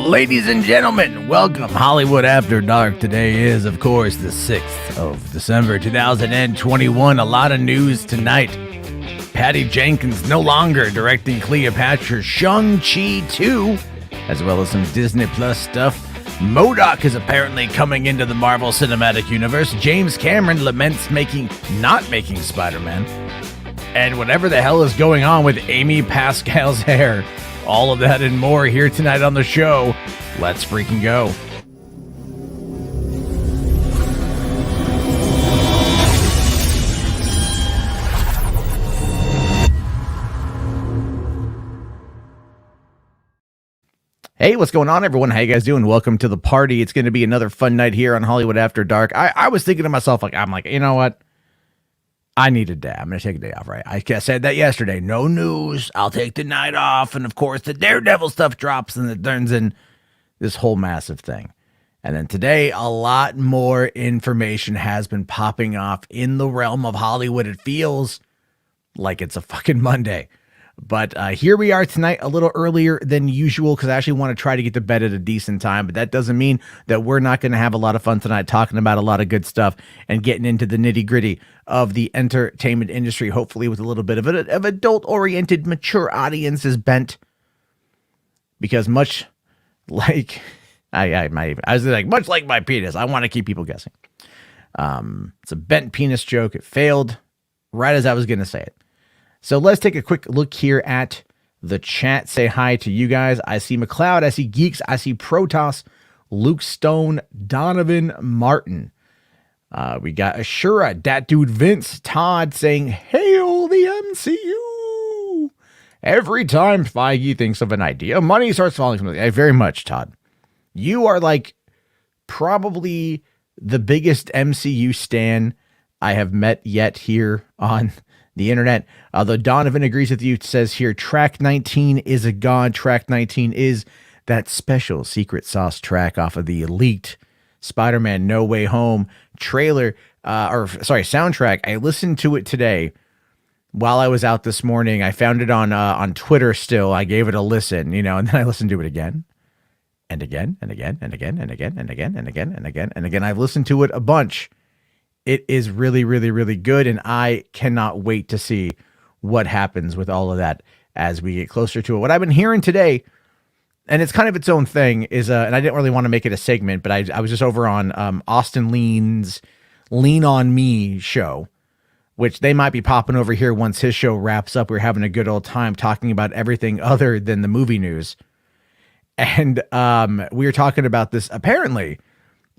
Ladies and gentlemen, welcome. Hollywood After Dark. Today is, of course, the 6th of December, 2021. A lot of news tonight. Patty Jenkins no longer directing Cleopatra's Shang-CHI 2, as well as some Disney Plus stuff. MODOK is apparently coming into the Marvel Cinematic Universe. James Cameron laments not making Spider-Man. And whatever the hell is going on with Amy Pascal's hair. All of that and more here tonight on the show. Let's freaking go. Hey, what's going on, everyone? How you guys doing? Welcome to the party. It's going to be another fun night here on Hollywood After Dark. I was thinking to myself, you know what? I need a day. I'm going to take a day off, right? I said that yesterday. No news. I'll take the night off. And, of course, the Daredevil stuff drops and it turns in this whole massive thing. And then today, a lot more information has been popping off in the realm of Hollywood. It feels like it's a fucking Monday. But here we are tonight, a little earlier than usual, because I actually want to try to get to bed at a decent time. But that doesn't mean that we're not going to have a lot of fun tonight talking about a lot of good stuff and getting into the nitty gritty of the entertainment industry, hopefully with a little bit of adult-oriented, mature audiences bent. Because much like much like my penis, I want to keep people guessing. It's a bent penis joke. It failed right as I was going to say it. So let's take a quick look here at the chat. Say hi to you guys. I see McLeod. I see Geeks. I see Protoss, Luke Stone, Donovan Martin. We got Ashura, Dat Dude Vince, Todd saying, "Hail the MCU." Every time Feige thinks of an idea, money starts falling from the very much, Todd. You are like probably the biggest MCU stan I have met yet here on the internet. Although Donovan agrees with you, says here, track 19 is a god. Track 19 is that special secret sauce track off of the leaked Spider-Man No Way Home trailer, soundtrack. I listened to it today while I was out this morning. I found it on Twitter still. I gave it a listen, and then I listened to it again and again and again and again and again and again and again and again and again. I've listened to it a bunch. It is really, really, really good, and I cannot wait to see what happens with all of that as we get closer to it. What I've been hearing today, and it's kind of its own thing, is, and I didn't really want to make it a segment, but I was just over on Austin Lean's Lean On Me show, which they might be popping over here once his show wraps up. We're having a good old time talking about everything other than the movie news. And we were talking about this, apparently,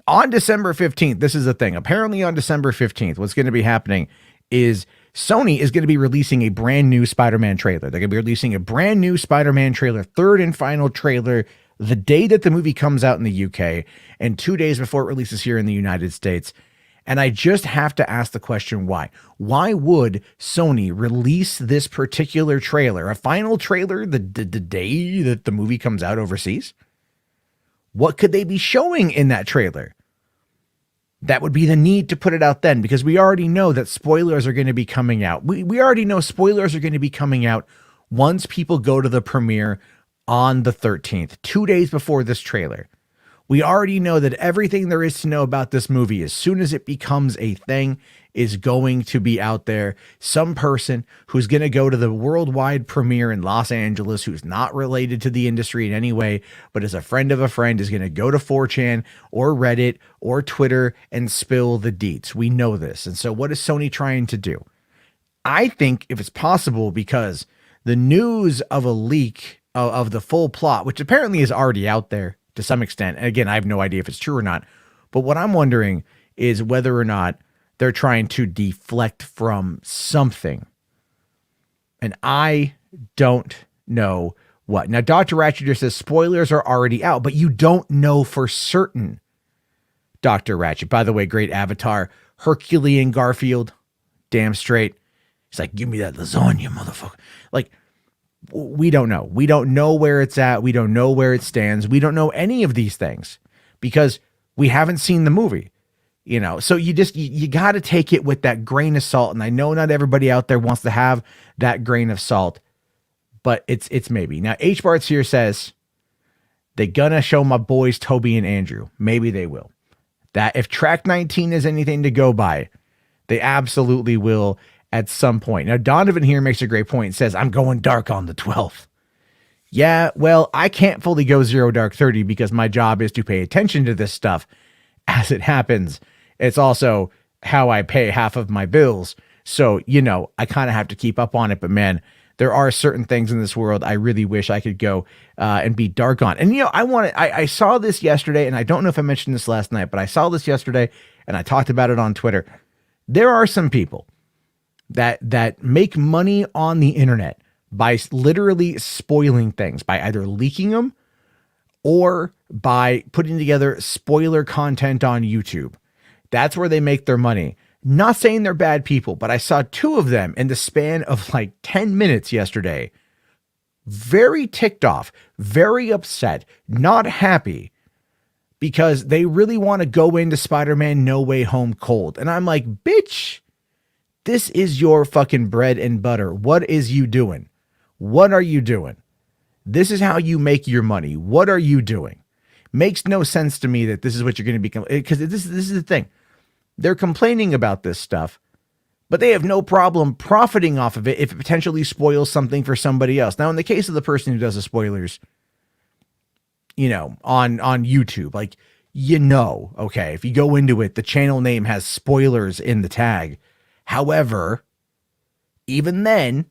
on December 15th, this is the thing. Apparently on December 15th, what's going to be happening is Sony is going to be releasing a brand new Spider-Man trailer. They're going to be releasing a brand new Spider-Man trailer, third and final trailer, the day that the movie comes out in the UK and 2 days before it releases here in the United States. And I just have to ask the question, why? Why would Sony release this particular trailer, a final trailer, the day that the movie comes out overseas? What could they be showing in that trailer? That would be the need to put it out then, because we already know that spoilers are going to be coming out. We already know spoilers are going to be coming out once people go to the premiere on the 13th, 2 days before this trailer. We already know that everything there is to know about this movie, as soon as it becomes a thing, is going to be out there. Some person who's going to go to the worldwide premiere in Los Angeles, who's not related to the industry in any way, but is a friend of a friend, is going to go to 4chan or Reddit or Twitter and spill the deets. We know this. And so what is Sony trying to do? I think if it's possible, because the news of a leak of the full plot, which apparently is already out there to some extent. And again, I have no idea if it's true or not. But what I'm wondering is whether or not they're trying to deflect from something. And I don't know what. Now, Dr. Ratchet says spoilers are already out, but you don't know for certain, Dr. Ratchet. By the way, great avatar. Herculean Garfield. Damn straight. He's like, give me that lasagna, motherfucker. Like, we don't know. We don't know where it's at. We don't know where it stands. We don't know any of these things because we haven't seen the movie, so you got to take it with that grain of salt. And I know not everybody out there wants to have that grain of salt, but it's maybe. Now, H Bart's here says They're gonna show my boys Toby and Andrew. Maybe they will. That if track 19 is anything to go by, they absolutely will at some point. Now, Donovan here makes a great point and says, I'm going dark on the 12th. Yeah, well, I can't fully go 0 dark 30 because my job is to pay attention to this stuff as it happens. It's also how I pay half of my bills. So, you know, I kind of have to keep up on it. But man, there are certain things in this world I really wish I could go and be dark on. And, you know, I saw this yesterday, and I don't know if I mentioned this last night, but I saw this yesterday and I talked about it on Twitter. There are some people that make money on the internet by literally spoiling things, by either leaking them or by putting together spoiler content on YouTube. That's where they make their money. Not saying they're bad people, but I saw 2 of them in the span of like 10 minutes yesterday. Very ticked off, very upset, not happy because they really want to go into Spider-Man No Way Home cold. And I'm like, bitch, this is your fucking bread and butter. What is you doing? What are you doing? This is how you make your money. What are you doing? Makes no sense to me that this is what you're going to be, because this is the thing. They're complaining about this stuff, but they have no problem profiting off of it if it potentially spoils something for somebody else. Now, in the case of the person who does the spoilers, you know, on YouTube, like, you know, okay, if you go into it, the channel name has spoilers in the tag. However, even then,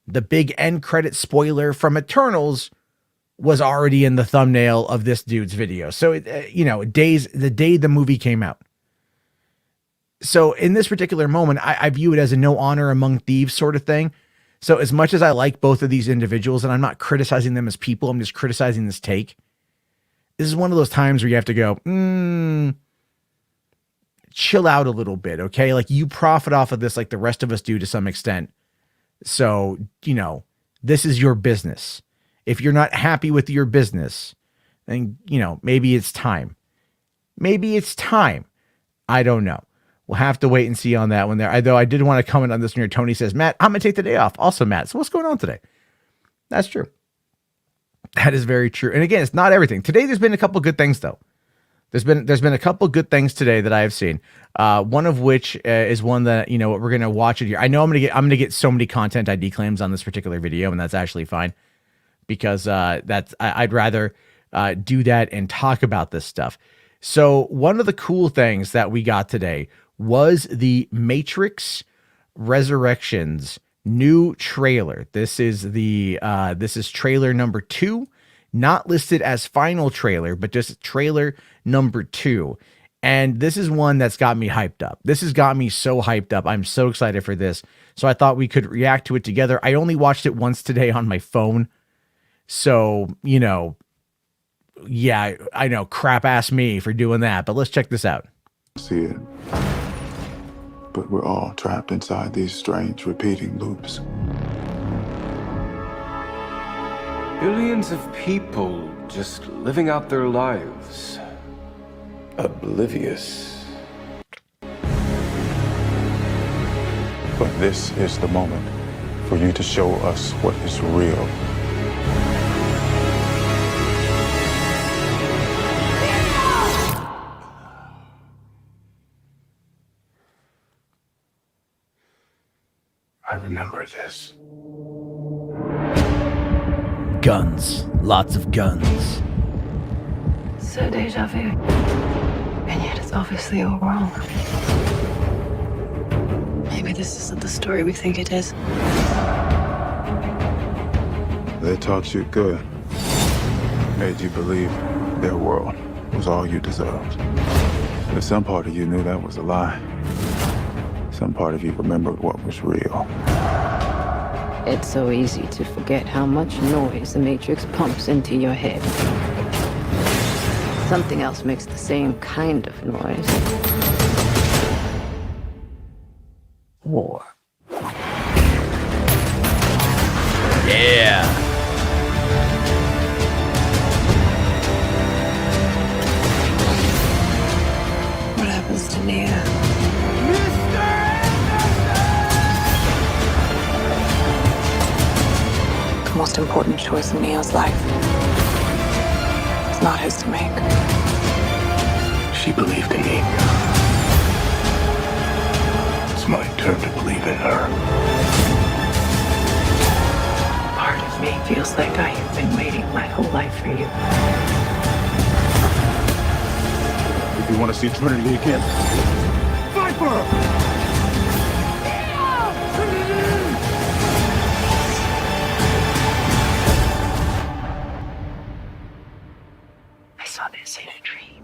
the big end credit spoiler from Eternals was already in the thumbnail of this dude's video. So, you know, the day the movie came out. So in this particular moment, I view it as a no honor among thieves sort of thing. So as much as I like both of these individuals, and I'm not criticizing them as people, I'm just criticizing this take. This is one of those times where you have to go, chill out a little bit, okay? Like, you profit off of this like the rest of us do to some extent. So, you know, this is your business. If you're not happy with your business, then, you know, maybe it's time. Maybe it's time. I don't know. We'll have to wait and see on that one there. Though I did want to comment on this one here. Tony says, Matt, I'm going to take the day off. Also, Matt, so what's going on today? That's true. That is very true. And again, it's not everything. Today, there's been a couple good things, though. There's been a couple good things today that I have seen. One of which is one that, you know, we're going to watch it here. I know I'm going to get so many content ID claims on this particular video, and that's actually fine because I'd rather do that and talk about this stuff. So one of the cool things that we got today was the Matrix Resurrections new trailer. This is trailer number 2, not listed as final trailer, but just trailer number 2. And this is one that's got me hyped up. This has got me so hyped up. I'm so excited for this. So I thought we could react to it together. I only watched it once today on my phone. So, you know, yeah, I know, crap ass me for doing that, but let's check this out. See it. But we're all trapped inside these strange repeating loops. Billions of people just living out their lives. Oblivious. But this is the moment for you to show us what is real. I remember this. Guns. Lots of guns. So deja vu. And yet it's obviously all wrong. Maybe this isn't the story we think it is. They taught you good. Made you believe their world was all you deserved. But some part of you knew that was a lie. Some part of you remembered what was real. It's so easy to forget how much noise the Matrix pumps into your head. Something else makes the same kind of noise. War. Yeah. What happens to Nia? The most important choice in Neo's life is not his to make. She believed in me. It's my turn to believe in her. Part of me feels like I have been waiting my whole life for you. If you want to see Trinity again, fight for her! I saw this in a dream.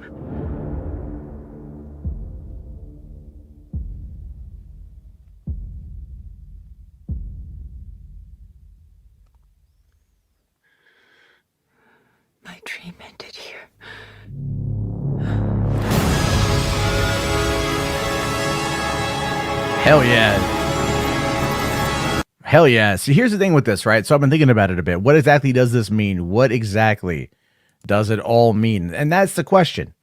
My dream ended here. Hell yeah. Hell yeah. See, here's the thing with this, right? So I've been thinking about it a bit. What exactly does this mean? What exactly does it all mean? And that's the question.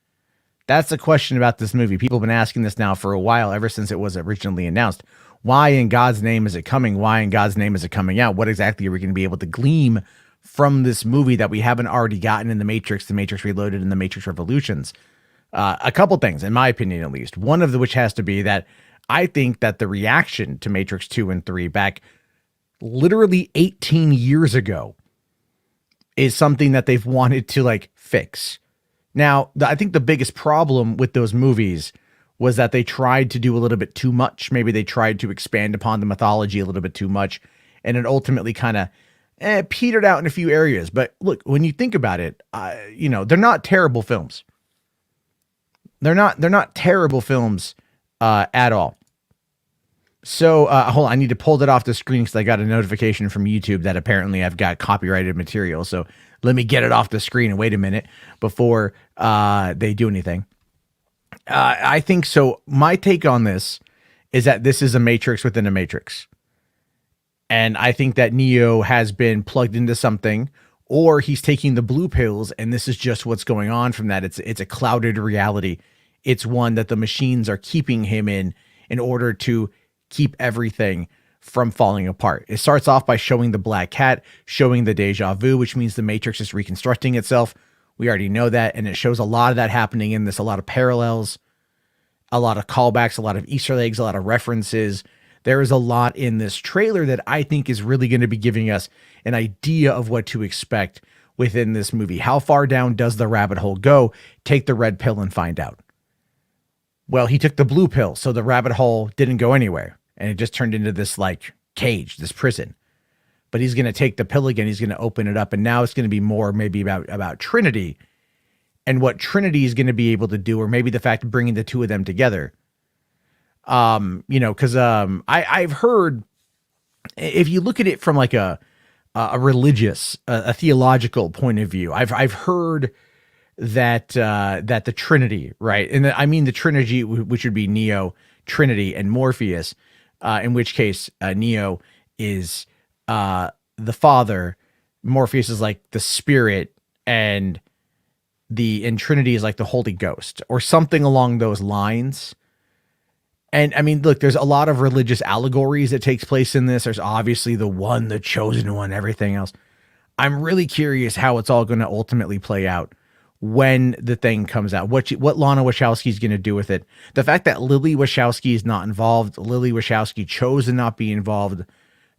That's the question about this movie. People have been asking this now for a while, ever since it was originally announced. Why in God's name is it coming? Why in God's name is it coming out? What exactly are we going to be able to glean from this movie that we haven't already gotten in The Matrix Reloaded, and The Matrix Revolutions? A couple things, in my opinion, at least. One of which has to be that I think that the reaction to Matrix 2 and 3 back literally 18 years ago is something that they've wanted to like fix. Now, I think the biggest problem with those movies was that they tried to do a little bit too much. Maybe they tried to expand upon the mythology a little bit too much, and it ultimately kind of petered out in a few areas. But look, when you think about it, they're not terrible films. They're not terrible films at all. So hold on, I need to pull that off the screen because I got a notification from YouTube that apparently I've got copyrighted material. So let me get it off the screen and wait a minute before they do anything. I think so. My take on this is that this is a Matrix within a Matrix. And I think that Neo has been plugged into something, or he's taking the blue pills, and this is just what's going on from that. It's a clouded reality. It's one that the machines are keeping him in order to keep everything from falling apart. It starts off by showing the black cat, showing the deja vu, which means the Matrix is reconstructing itself. We already know that, and it shows a lot of that happening in this, a lot of parallels, a lot of callbacks, a lot of Easter eggs, a lot of references. There is a lot in this trailer that I think is really going to be giving us an idea of what to expect within this movie. How far down does the rabbit hole go? Take the red pill and find out. Well, he took the blue pill, so the rabbit hole didn't go anywhere. And it just turned into this like cage, this prison. But he's going to take the pill again. He's going to open it up. And now it's going to be more maybe about Trinity and what Trinity is going to be able to do, or maybe the fact of bringing the two of them together. Because I've heard, if you look at it from like a religious, a theological point of view, I've heard that the Trinity, right? And I mean the Trinity, which would be Neo, Trinity, and Morpheus, in which case Neo is the father, Morpheus is like the spirit, and Trinity is like the Holy Ghost, or something along those lines. And I mean, look, there's a lot of religious allegories that takes place in this. There's obviously the one, the chosen one, everything else. I'm really curious how it's all going to ultimately play out when the thing comes out, what Lana Wachowski is going to do with it. The fact that Lily Wachowski is not involved, Lily Wachowski chose to not be involved,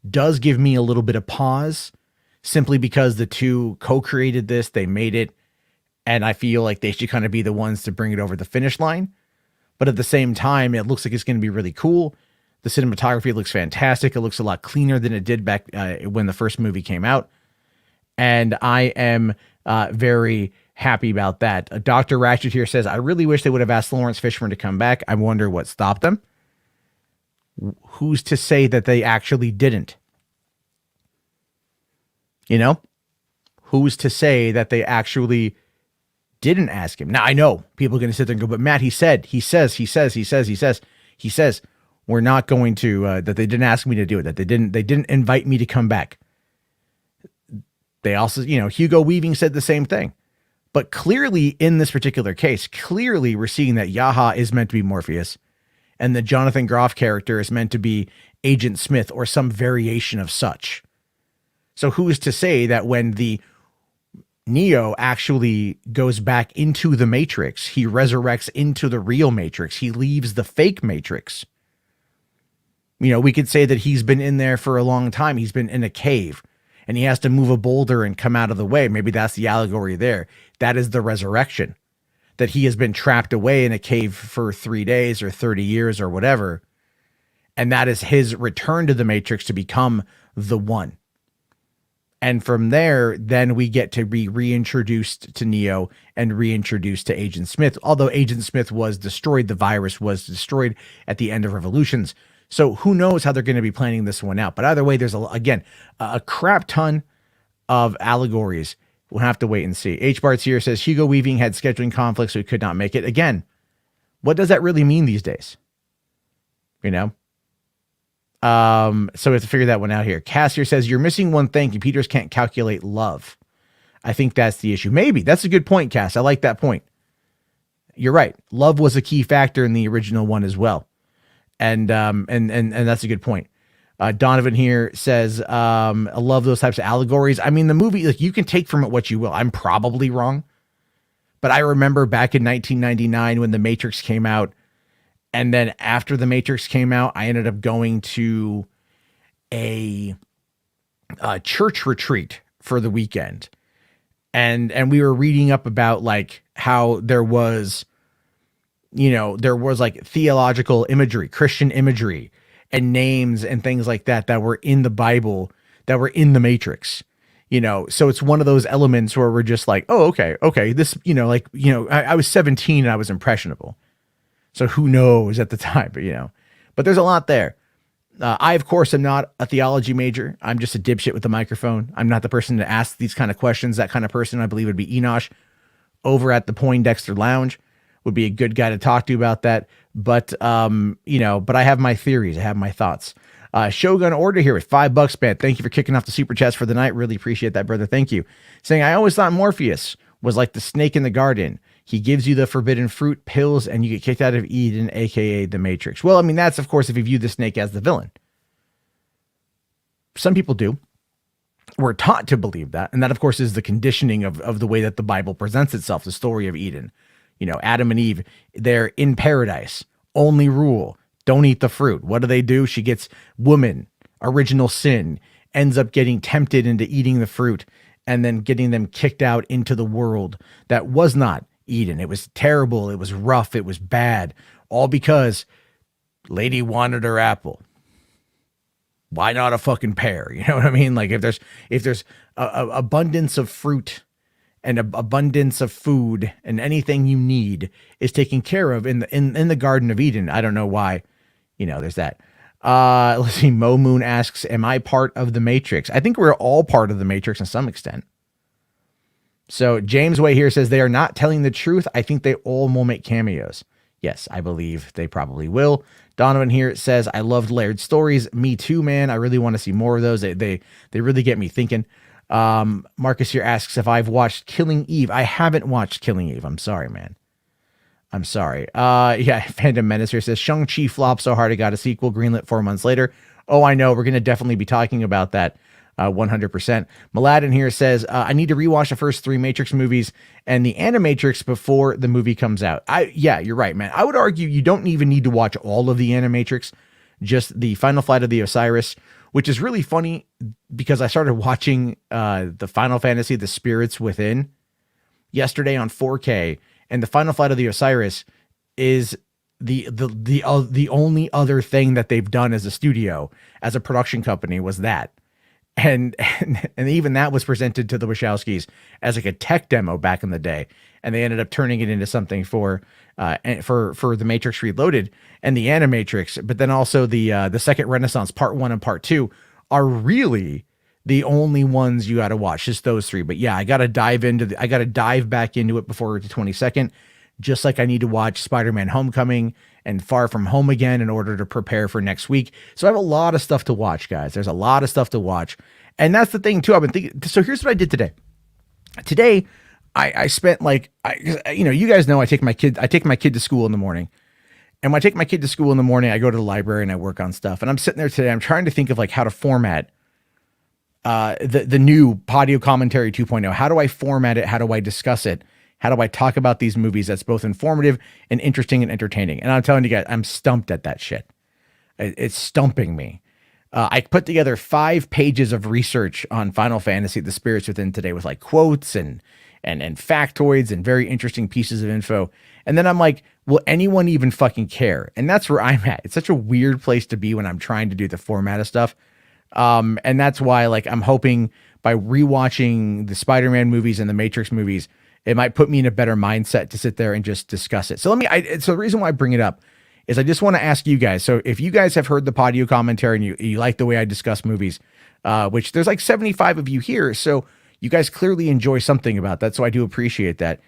does give me a little bit of pause, simply because the two co-created this, they made it, and I feel like they should kind of be the ones to bring it over the finish line. But at the same time, it looks like it's going to be really cool. The cinematography looks fantastic. It looks a lot cleaner than it did back when the first movie came out. And I am very happy about that. Dr. Ratchet here says, I really wish they would have asked Lawrence Fishburne to come back. I wonder what stopped them. Who's to say that they actually didn't? Who's to say that they actually didn't ask him? Now, I know people are going to sit there and go, but Matt, he says, we're not going to, that they didn't ask me to do it, that they didn't invite me to come back. They also, Hugo Weaving said the same thing. But clearly in this particular case, clearly we're seeing that Yaha is meant to be Morpheus, and the Jonathan Groff character is meant to be Agent Smith or some variation of such. So who is to say that when the Neo actually goes back into the Matrix. He resurrects into the real Matrix. He leaves the fake Matrix. You know, we could say that he's been in there for a long time. He's been in a cave and he has to move a boulder and come out of the way. Maybe that's the allegory there. That is the resurrection, that he has been trapped away in a cave for 3 days or 30 years or whatever. And that is his return to the Matrix to become the one. And from there, then we get to be reintroduced to Neo and reintroduced to Agent Smith. Although Agent Smith was destroyed, the virus was destroyed at the end of Revolutions. So who knows how they're going to be planning this one out. But either way, there's, a crap ton of allegories. We'll have to wait and see. H. Bart's here says, Hugo Weaving had scheduling conflicts, so he could not make it. Again, what does that really mean these days? You know? So we have to figure that one out here. Cassier says, you're missing one thing. Computers can't calculate love. I think that's the issue. Maybe. That's a good point, Cass. I like that point. You're right. Love was a key factor in the original one as well. And that's a good point. Donovan here says, I love those types of allegories. I mean, the movie, like, you can take from it what you will. I'm probably wrong, but I remember back in 1999 when The Matrix came out. And then after The Matrix came out, I ended up going to a church retreat for the weekend. And we were reading up about like how there was like theological imagery, Christian imagery and names and things like that were in the Bible, that were in The Matrix. You know, so it's one of those elements where we're just like, oh, okay. This, I was 17 and I was impressionable. So who knows at the time, but there's a lot there. I, of course, am not a theology major. I'm just a dipshit with a microphone. I'm not the person to ask these kind of questions. That kind of person, I believe, would be Enosh over at the Poindexter Lounge, would be a good guy to talk to about that. But, but I have my theories. I have my thoughts. Shogun Order here with $5, man. Thank you for kicking off the super chats for the night. Really appreciate that, brother. Thank you. Saying, I always thought Morpheus was like the snake in the garden. He gives you the forbidden fruit pills and you get kicked out of Eden, aka the Matrix. Well, I mean, that's, of course, if you view the snake as the villain. Some people do. We're taught to believe that. And that, of course, is the conditioning of the way that the Bible presents itself, the story of Eden. Adam and Eve, they're in paradise. Only rule, don't eat the fruit. What do? She gets woman, original sin, ends up getting tempted into eating the fruit and then getting them kicked out into the world that was not Eden. It was terrible. It was rough. It was bad. All because lady wanted her apple. Why not a fucking pear? You know what I mean? Like if there's a abundance of fruit and abundance of food and anything you need is taken care of in the Garden of Eden. I don't know why, there's that. Let's see. Mo Moon asks, am I part of the Matrix? I think we're all part of the Matrix to some extent. So James Way here says they are not telling the truth. I think they all will make cameos. Yes, I believe they probably will. Donovan here says, I loved Laird's stories. Me too, man. I really want to see more of those. They really get me thinking. Marcus here asks if I've watched Killing Eve. I haven't watched Killing Eve. I'm sorry, man. I'm sorry. Phantom Menace here says, Shang-Chi flopped so hard it got a sequel, greenlit 4 months later. Oh, I know. We're going to definitely be talking about that. 100%. Maladin here says, I need to rewatch the first 3 Matrix movies and the Animatrix before the movie comes out. Yeah, you're right, man. I would argue you don't even need to watch all of the Animatrix, just the Final Flight of the Osiris, which is really funny because I started watching the Final Fantasy, The Spirits Within yesterday on 4K, and the Final Flight of the Osiris is the only other thing that they've done as a studio, as a production company, was that. And even that was presented to the Wachowskis as like a tech demo back in the day, and they ended up turning it into something for the Matrix Reloaded and the Animatrix. But then also the Second Renaissance Part 1 and Part 2 are really the only ones you got to watch, just those 3. But yeah, I got to dive back into it before the 22nd, just like I need to watch Spider-Man Homecoming and Far From Home again in order to prepare for next week. So I have a lot of stuff to watch, guys. There's a lot of stuff to watch. And that's the thing too. I've been thinking, so here's what I did today. Today, I spent you guys know I take my kid to school in the morning. And when I take my kid to school in the morning, I go to the library and I work on stuff. And I'm sitting there today, I'm trying to think of like how to format the new Podio Commentary 2.0. How do I format it? How do I discuss it? How do I talk about these movies that's both informative and interesting and entertaining? And I'm telling you guys, I'm stumped at that shit. It's stumping me. I put together 5 pages of research on Final Fantasy, The Spirits Within today with like quotes and factoids and very interesting pieces of info. And then I'm like, will anyone even fucking care? And that's where I'm at. It's such a weird place to be when I'm trying to do the format of stuff. And that's why, like, I'm hoping by rewatching the Spider-Man movies and the Matrix movies, it might put me in a better mindset to sit there and just discuss it. So so the reason why I bring it up is I just want to ask you guys. So if you guys have heard the Podio Commentary and you like the way I discuss movies, which there's like 75 of you here. So you guys clearly enjoy something about that. So I do appreciate that.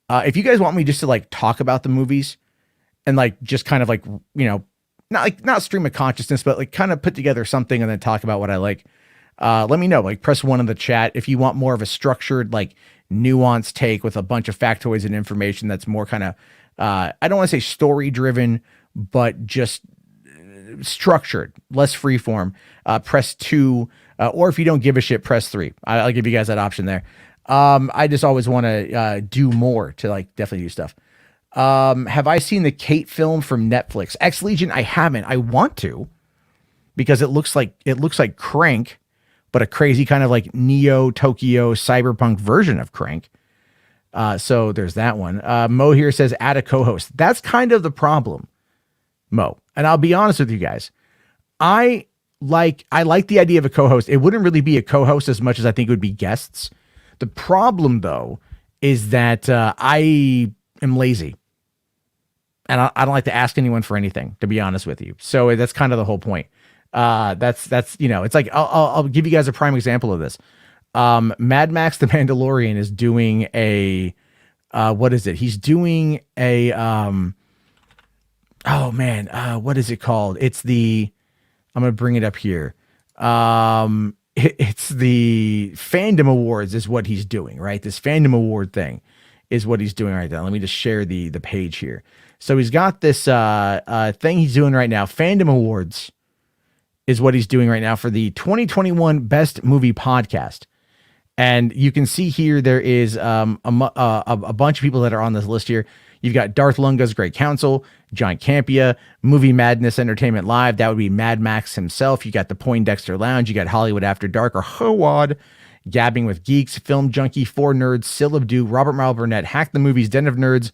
If you guys want me just to like talk about the movies and like, just kind of like, you know, not stream of consciousness, but like kind of put together something and then talk about what I like, let me know. Like, press 1 in the chat if you want more of a structured, like nuanced take with a bunch of factoids and information that's more kind of, I don't want to say story driven, but just structured, less freeform. Press 2, or if you don't give a shit, press 3. I'll give you guys that option there. I just always want to do more to like definitely do stuff. Have I seen the Kate film from Netflix? X Legion? I haven't. I want to, because it looks like Crank, but a crazy kind of like Neo Tokyo cyberpunk version of Crank. So there's that one. Mo here says add a co-host. That's kind of the problem, Mo. And I'll be honest with you guys. I like the idea of a co-host. It wouldn't really be a co-host as much as I think it would be guests. The problem though is that I am lazy. And I don't like to ask anyone for anything, to be honest with you. So that's kind of the whole point. That's you know, it's like I'll give you guys a prime example of this. Mad Max the Mandalorian is doing a what is it? He's doing a oh man, what is it called? It's the I'm gonna bring it up here. It's the fandom awards is what he's doing, right? This fandom award thing is what he's doing right now. Let me just share the page here. So he's got this thing he's doing right now. Fandom awards is what he's doing right now for the 2021 Best Movie Podcast. And you can see here there is a bunch of people that are on this list here. You've got Darth Lunga's Great Counsel, John Campea, Movie Madness Entertainment Live. That would be Mad Max himself. You got the Poindexter Lounge. You got Hollywood After Dark or HOWAD, Gabbing with Geeks, Film Junkie, 4 Nerds, Syllabdoo, Robert Marl Burnett, Hack the Movies, Den of Nerds,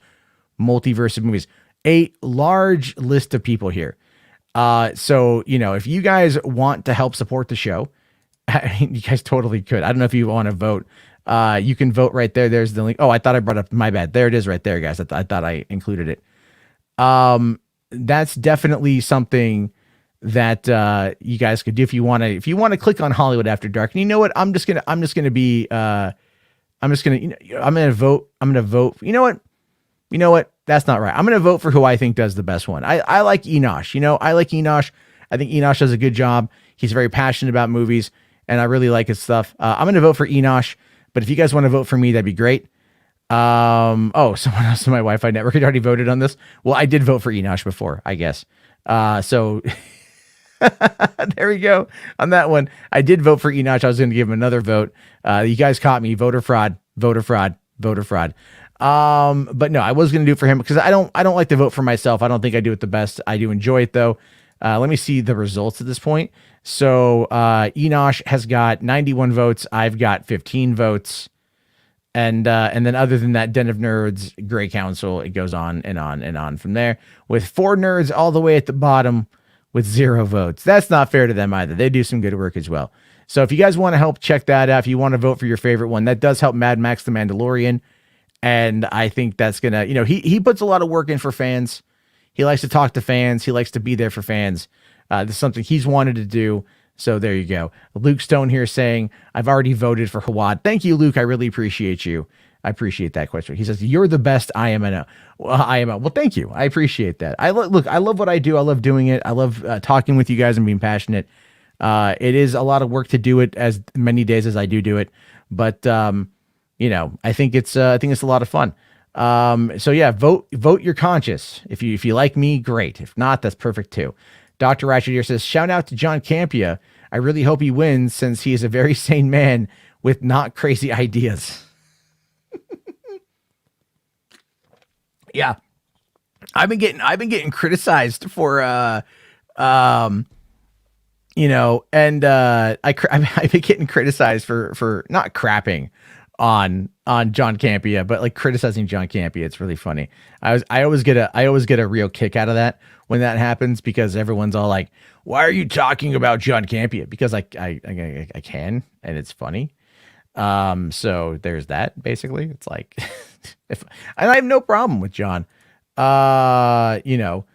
Multiverse of Movies. A large list of people here. So, you know, if you guys want to help support the show, you guys totally could. I don't know if you want to vote. You can vote right there. There's the link. Oh, I thought I brought up, my bad. There it is right there, guys. I thought I included it. That's definitely something that you guys could do if you want to click on Hollywood After Dark. And you know what? I'm just gonna vote. You know what? That's not right. I'm going to vote for who I think does the best one. I like Enosh. You know, I like Enosh. I think Enosh does a good job. He's very passionate about movies, and I really like his stuff. I'm going to vote for Enosh, but if you guys want to vote for me, that'd be great. Someone else in my Wi-Fi network had already voted on this. Well, I did vote for Enosh before, I guess. So there we go on that one. I did vote for Enosh. I was going to give him another vote. You guys caught me. Voter fraud. But no, I was going to do it for him because I don't like to vote for myself. I don't think I do it the best. I do enjoy it though. Let me see the results at this point. So, Enosh has got 91 votes. I've got 15 votes. And then other than that, Den of Nerds, Grey Council, it goes on and on and on from there with 4 nerds all the way at the bottom with 0 votes. That's not fair to them either. They do some good work as well. So if you guys want to help, check that out. If you want to vote for your favorite one, that does help Mad Max the Mandalorian. And I think that's going to, you know, he puts a lot of work in for fans. He likes to talk to fans. He likes to be there for fans. This is something he's wanted to do. So there you go. Luke Stone here saying, I've already voted for Hawad. Thank you, Luke. I really appreciate you. I appreciate that question. He says, you're the best IMO. Well, thank you. I appreciate that. I love what I do. I love doing it. I love talking with you guys and being passionate. It is a lot of work to do it as many days as I do it. But, you know, I think it's a lot of fun. So yeah, vote your conscience. If you like me, great. If not, that's perfect too. Dr. Ratchet here says, shout out to John Campea. I really hope he wins since he is a very sane man with not crazy ideas. Yeah. I've been getting criticized for you know, and I've been getting criticized for not crapping on John Campea, but like criticizing John Campea. It's really funny. I always get a real kick out of that when that happens, because everyone's all like, "Why are you talking about John Campea?" Because I can, and it's funny. So there's that. Basically, it's like, and I have no problem with John. You know,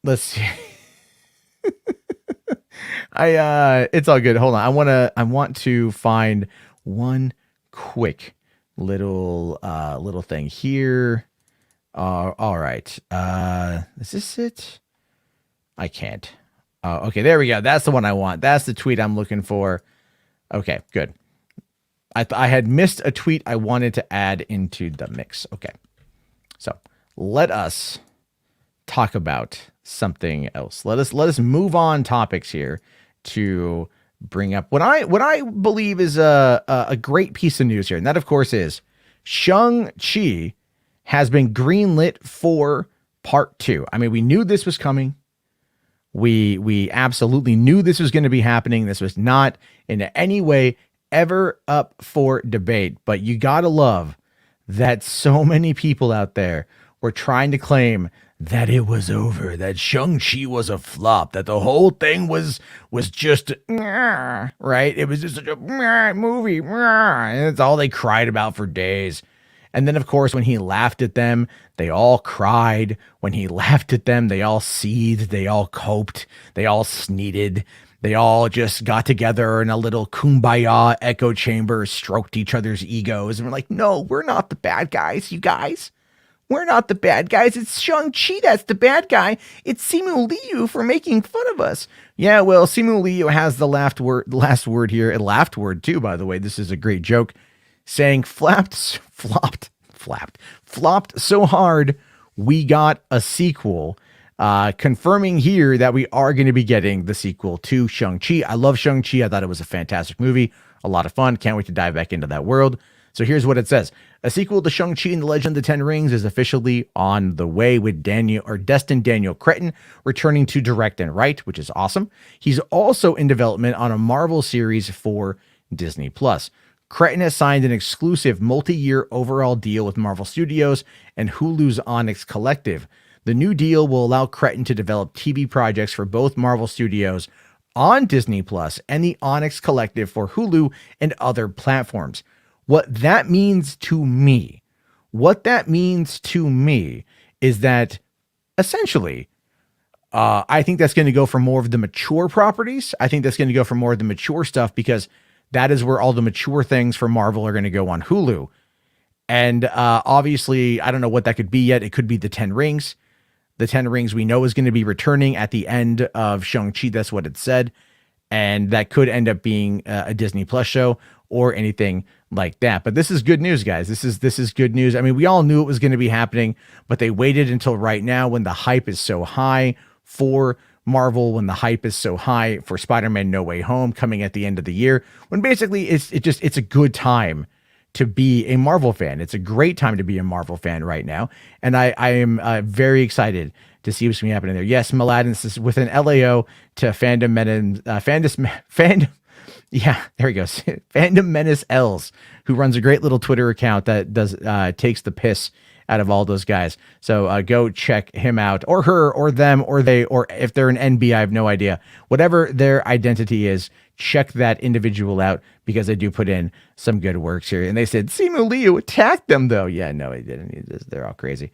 let's see. It's all good. Hold on. I want to find one quick little thing here. All right. Is this it? I can't. Okay, there we go. That's the one I want. That's the tweet I'm looking for. Okay, good. I had missed a tweet I wanted to add into the mix. Okay. So let us talk about something else. Let us move on topics here to bring up what I believe is a great piece of news here. And that, of course, is Shang-Chi has been greenlit for part 2. I mean, we knew this was coming. We absolutely knew this was going to be happening. This was not in any way ever up for debate. But you got to love that so many people out there were trying to claim that it was over, that Shang-Chi was a flop, that the whole thing was just, right? It was just such a movie, and it's all they cried about for days. And then, of course, when he laughed at them, they all cried. When he laughed at them, they all seethed, they all coped, they all sneeted. They all just got together in a little kumbaya echo chamber, stroked each other's egos, and were like, no, we're not the bad guys, you guys. We're not the bad guys. It's Shang-Chi that's the bad guy. It's Simu Liu for making fun of us. Yeah, well, Simu Liu has the last word here. A laughed word, too, by the way. This is a great joke. Saying flopped so hard, we got a sequel. Confirming here that we are going to be getting the sequel to Shang-Chi. I love Shang-Chi. I thought it was a fantastic movie. A lot of fun. Can't wait to dive back into that world. So here's what it says. A sequel to Shang-Chi and the Legend of the Ten Rings is officially on the way, with Destin Daniel Cretton returning to direct and write, which is awesome. He's also in development on a Marvel series for Disney+. Cretton has signed an exclusive multi-year overall deal with Marvel Studios and Hulu's Onyx Collective. The new deal will allow Cretton to develop TV projects for both Marvel Studios on Disney+ and the Onyx Collective for Hulu and other platforms. What that means to me is that essentially, I think that's going to go for more of the mature properties. I think that's going to go for more of the mature stuff, because that is where all the mature things for Marvel are going to go on Hulu. And obviously, I don't know what that could be yet. It could be the 10 Rings. The 10 Rings we know is going to be returning at the end of Shang-Chi. That's what it said. And that could end up being a Disney Plus show or anything like that. But this is good news, guys. This is good news. I mean, we all knew it was going to be happening, but they waited until right now when the hype is so high for Marvel, when the hype is so high for Spider-Man No Way Home coming at the end of the year, when basically it's a good time to be a Marvel fan. It's a great time to be a Marvel fan right now. And I am very excited to see what's going to be happening there. Yes, Mladen, this is with an LAO to Fandom yeah, there he goes. Fandom Menace Els, who runs a great little Twitter account that does takes the piss out of all those guys. So go check him out, or her, or them, or they, or if they're an NB, I have no idea. Whatever their identity is, check that individual out, because they do put in some good works here. And they said, Simu Liu attacked them, though. Yeah, no, he didn't. They're all crazy.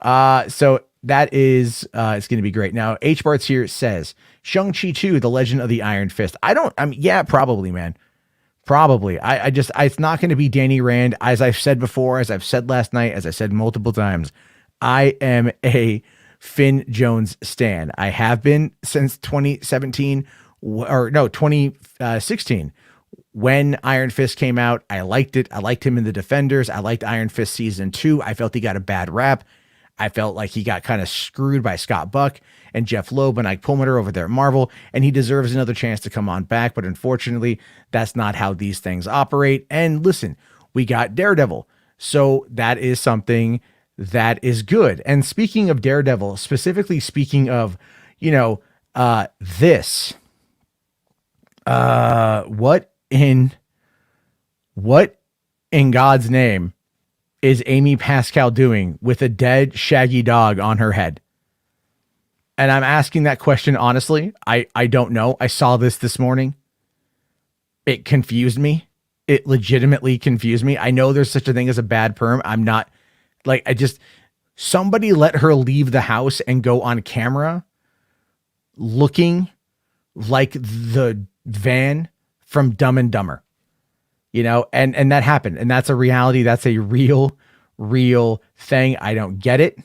So that is, it's going to be great. Now, H. Bart's here says, Shang-Chi 2, The Legend of the Iron Fist. Yeah, probably, man. Probably. It's not going to be Danny Rand. As I've said before, as I've said last night, as I said multiple times, I am a Finn Jones stan. I have been since 2016, when Iron Fist came out. I liked it. I liked him in The Defenders. I liked Iron Fist season 2. I felt he got a bad rap. I felt like he got kind of screwed by Scott Buck. and Jeff Loeb and Ike Perlmutter over there at Marvel, and he deserves another chance to come on back. But unfortunately, that's not how these things operate. And listen, we got Daredevil. So that is something that is good. And speaking of Daredevil, specifically speaking of, this, what in God's name is Amy Pascal doing with a dead shaggy dog on her head? And I'm asking that question honestly. I don't know. I saw this morning. It confused me. It legitimately confused me. I know there's such a thing as a bad perm. I'm not somebody let her leave the house and go on camera looking like the van from Dumb and Dumber, and that happened. And that's a reality. That's a real thing. I don't get it.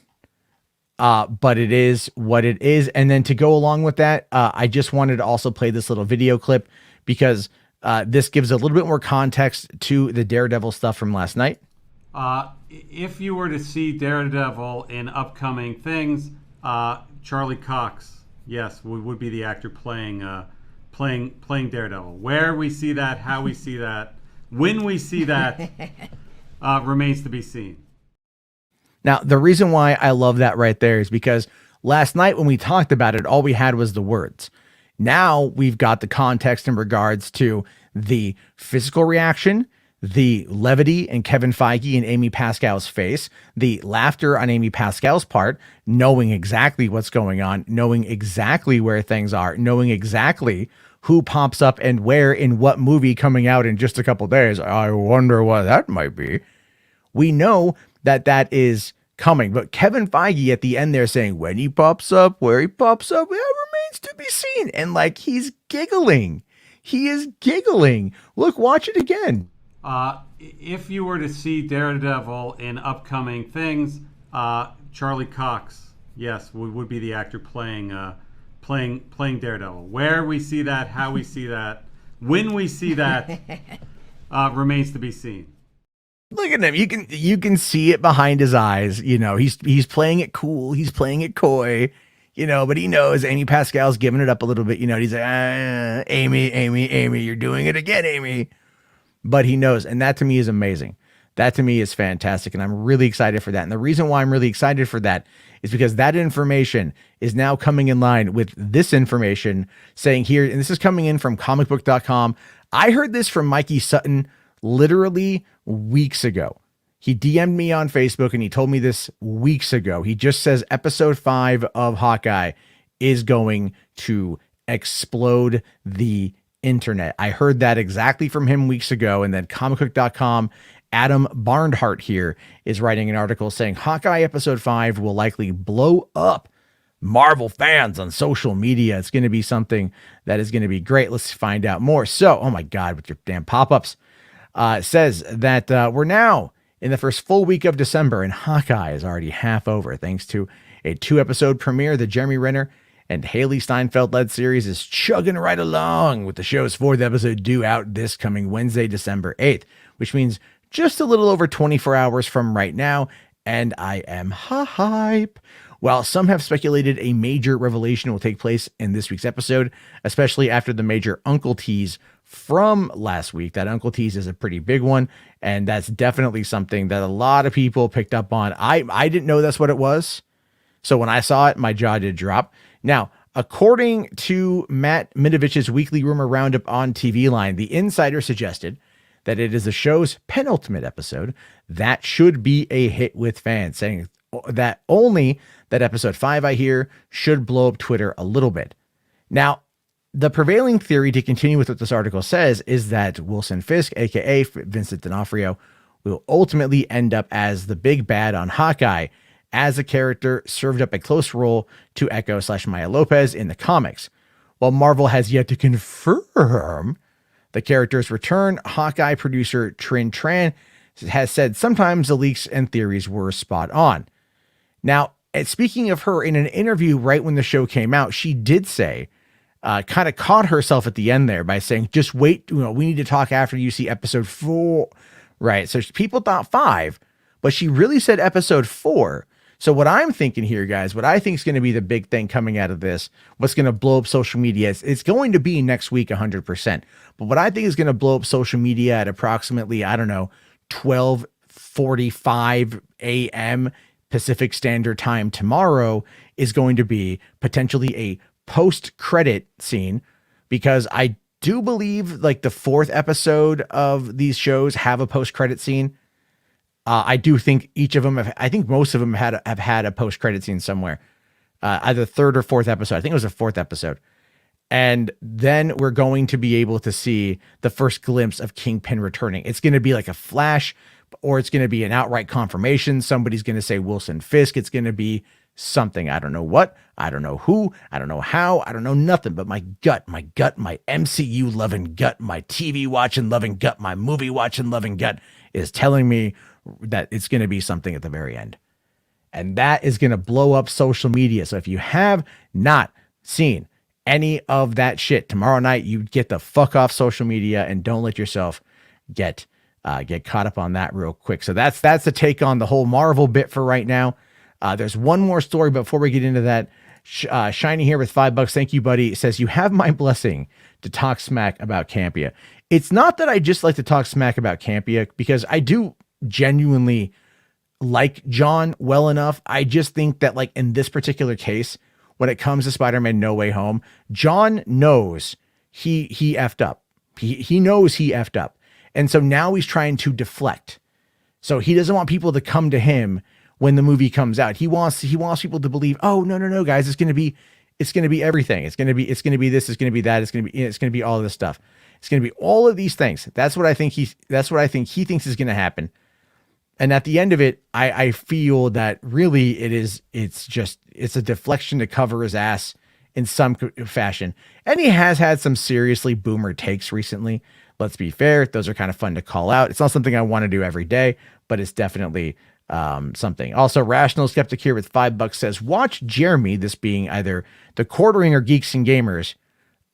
But it is what it is. And then to go along with that, I just wanted to also play this little video clip because this gives a little bit more context to the Daredevil stuff from last night. If you were to see Daredevil in upcoming things, Charlie Cox, yes, would be the actor playing Daredevil. Where we see that, how we see that, when we see that, remains to be seen. Now, the reason why I love that right there is because last night when we talked about it, all we had was the words. Now we've got the context in regards to the physical reaction, the levity in Kevin Feige and Amy Pascal's face, the laughter on Amy Pascal's part, knowing exactly what's going on, knowing exactly where things are, knowing exactly who pops up and where in what movie coming out in just a couple days. I wonder what that might be. We know that is coming, but Kevin Feige at the end there saying when he pops up, where he pops up, that remains to be seen. And he's giggling. He is giggling. Look, watch it again. If you were to see Daredevil in upcoming things, Charlie Cox, yes, would be the actor playing Daredevil. Where we see that, how we see that, when we see that, remains to be seen. Look at him. You can see it behind his eyes. He's playing it cool. He's playing it coy. But he knows Amy Pascal's giving it up a little bit. He's like, Amy, you're doing it again, Amy. But he knows, and that to me is amazing. That to me is fantastic, and I'm really excited for that. And the reason why I'm really excited for that is because that information is now coming in line with this information saying here, and this is coming in from comicbook.com. I heard this from Mikey Sutton literally weeks ago. He DM'd me on Facebook and he told me this weeks ago. He just says episode 5 of Hawkeye is going to explode the internet. I heard that exactly from him weeks ago. And then comicbook.com, Adam Barnhart here is writing an article saying Hawkeye episode 5 will likely blow up Marvel fans on social media. It's going to be something that is going to be great. Let's find out more. So, oh my God, with your damn pop-ups, says that we're now in the first full week of December and Hawkeye is already half over thanks to a 2-episode premiere. The Jeremy Renner and Haley Steinfeld-led series is chugging right along with the show's 4th episode due out this coming Wednesday, December 8th, which means just a little over 24 hours from right now, and I am hype. While some have speculated a major revelation will take place in this week's episode, especially after the major Uncle tease from last week. That Uncle tease is a pretty big one, and that's definitely something that a lot of people picked up on. I didn't know that's what it was, so when I saw it, my jaw did drop. Now, according to Matt Midovich's weekly rumor roundup on TV Line, the insider suggested that it is the show's penultimate episode that should be a hit with fans, saying that only that episode 5, I hear, should blow up Twitter a little bit. Now, the prevailing theory, to continue with what this article says, is that Wilson Fisk, aka Vincent D'Onofrio, will ultimately end up as the big bad on Hawkeye, as the character served up a close role to Echo / Maya Lopez in the comics. While Marvel has yet to confirm the character's return, Hawkeye producer Trin Tran has said sometimes the leaks and theories were spot on. Now, speaking of her, in an interview right when the show came out, she did say, kind of caught herself at the end there by saying, just wait, we need to talk after you see episode 4. Right. So people thought 5, but she really said episode 4. So what I'm thinking here, guys, what I think is going to be the big thing coming out of this, what's going to blow up social media, it's going to be next week 100%. But what I think is going to blow up social media at approximately, I don't know, 12:45 a.m. Pacific Standard Time tomorrow is going to be potentially a post-credit scene, because I do believe like the 4th episode of these shows have a post-credit scene. I do think each of them I think most of them have had a post-credit scene somewhere. Either 3rd or 4th episode. I think it was a 4th episode. And then we're going to be able to see the first glimpse of Kingpin returning. It's going to be like a flash, or it's going to be an outright confirmation. Somebody's going to say Wilson Fisk. It's going to be something. I don't know what. I don't know who. I don't know how. I don't know nothing. But my gut, my MCU loving gut, my TV watching loving gut, my movie watching loving gut is telling me that it's going to be something at the very end. And that is going to blow up social media. So if you have not seen any of that shit, tomorrow night, you get the fuck off social media and don't let yourself get caught up on that real quick. So that's the take on the whole Marvel bit for right now. There's one more story before we get into that. Shiny here with $5. Thank you, buddy. It says, you have my blessing to talk smack about Campia. It's not that I just like to talk smack about Campia, because I do genuinely like John well enough. I just think that, like, in this particular case, when it comes to Spider-Man No Way Home, John knows he effed up. He knows he effed up. And so now he's trying to deflect. So he doesn't want people to come to him when the movie comes out. He wants people to believe, oh, no, guys, it's going to be everything. It's going to be this, it's going to be that, it's going to be all of this stuff. It's going to be all of these things. That's what I think he thinks is going to happen. And at the end of it, I feel that really it's a deflection to cover his ass in some fashion. And he has had some seriously boomer takes recently. Let's be fair. Those are kind of fun to call out. It's not something I want to do every day, but it's definitely something. Also, Rational Skeptic here with $5 says, watch Jeremy, this being either the Quartering or Geeks and Gamers.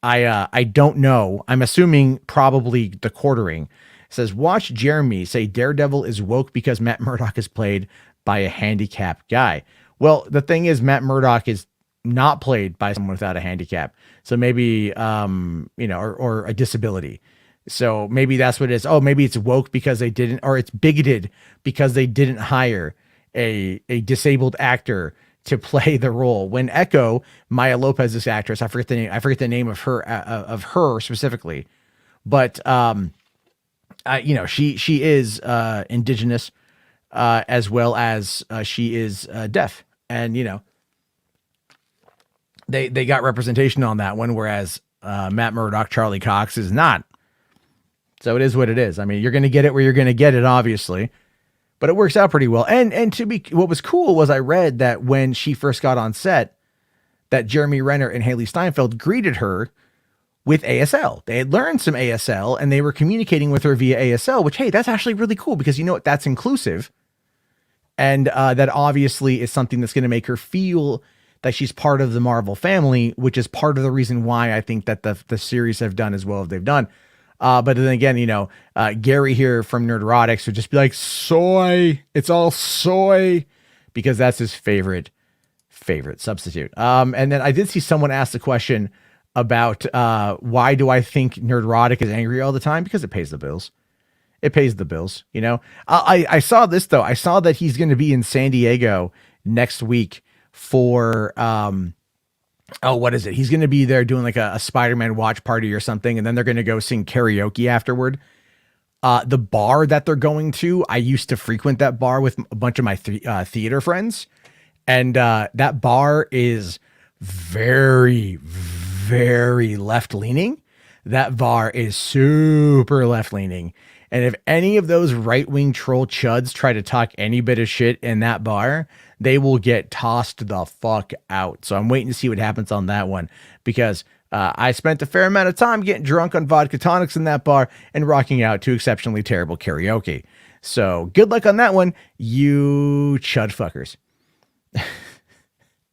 I don't know. I'm assuming probably the Quartering. Says, watch Jeremy say Daredevil is woke because Matt Murdock is played by a handicapped guy. Well, the thing is, Matt Murdock is not played by someone without a handicap. So maybe, or a disability. So maybe that's what it is. Oh, maybe it's woke because they didn't, or it's bigoted because they didn't hire a disabled actor to play the role. When Echo, Maya Lopez's actress, I forget the name of her specifically, but she is indigenous, as well as she is deaf, and they got representation on that one, whereas Matt Murdock, Charlie Cox, is not. So it is what it is. I mean, you're going to get it where you're going to get it, obviously, but it works out pretty well. And what was cool was I read that when she first got on set, that Jeremy Renner and Haley Steinfeld greeted her with ASL. They had learned some ASL and they were communicating with her via ASL, which, hey, that's actually really cool, because you know what? That's inclusive. And that obviously is something that's going to make her feel that she's part of the Marvel family, which is part of the reason why I think that the series have done as well as they've done. But then again, Gary here from Nerdrotics would just be like, soy, it's all soy, because that's his favorite substitute. And then I did see someone ask the question about why do I think Nerdrotic is angry all the time? Because it pays the bills. It pays the bills, I saw this, though. I saw that he's going to be in San Diego next week for what is it? He's going to be there doing like a Spider-Man watch party or something, and then they're going to go sing karaoke afterward. The bar that they're going to, I used to frequent that bar with a bunch of my theater friends, and that bar is very, very left-leaning. That bar is super left-leaning. And if any of those right-wing troll chuds try to talk any bit of shit in that bar, they will get tossed the fuck out. So I'm waiting to see what happens on that one, because I spent a fair amount of time getting drunk on vodka tonics in that bar and rocking out to exceptionally terrible karaoke. So good luck on that one, you chud fuckers.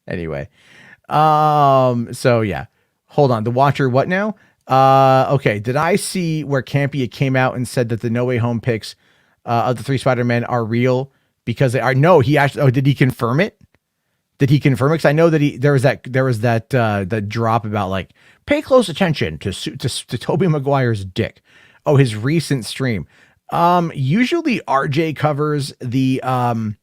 Anyway. So yeah, hold on. The Watcher, what now? Okay. Did I see where Campia came out and said that the No Way Home pics of the 3 Spider-Men are real because they are? No, he actually, did he confirm it? Did he confirm it? Because I know that there was that the drop about like pay close attention to Tobey Maguire's dick. Oh, his recent stream. Usually RJ covers the John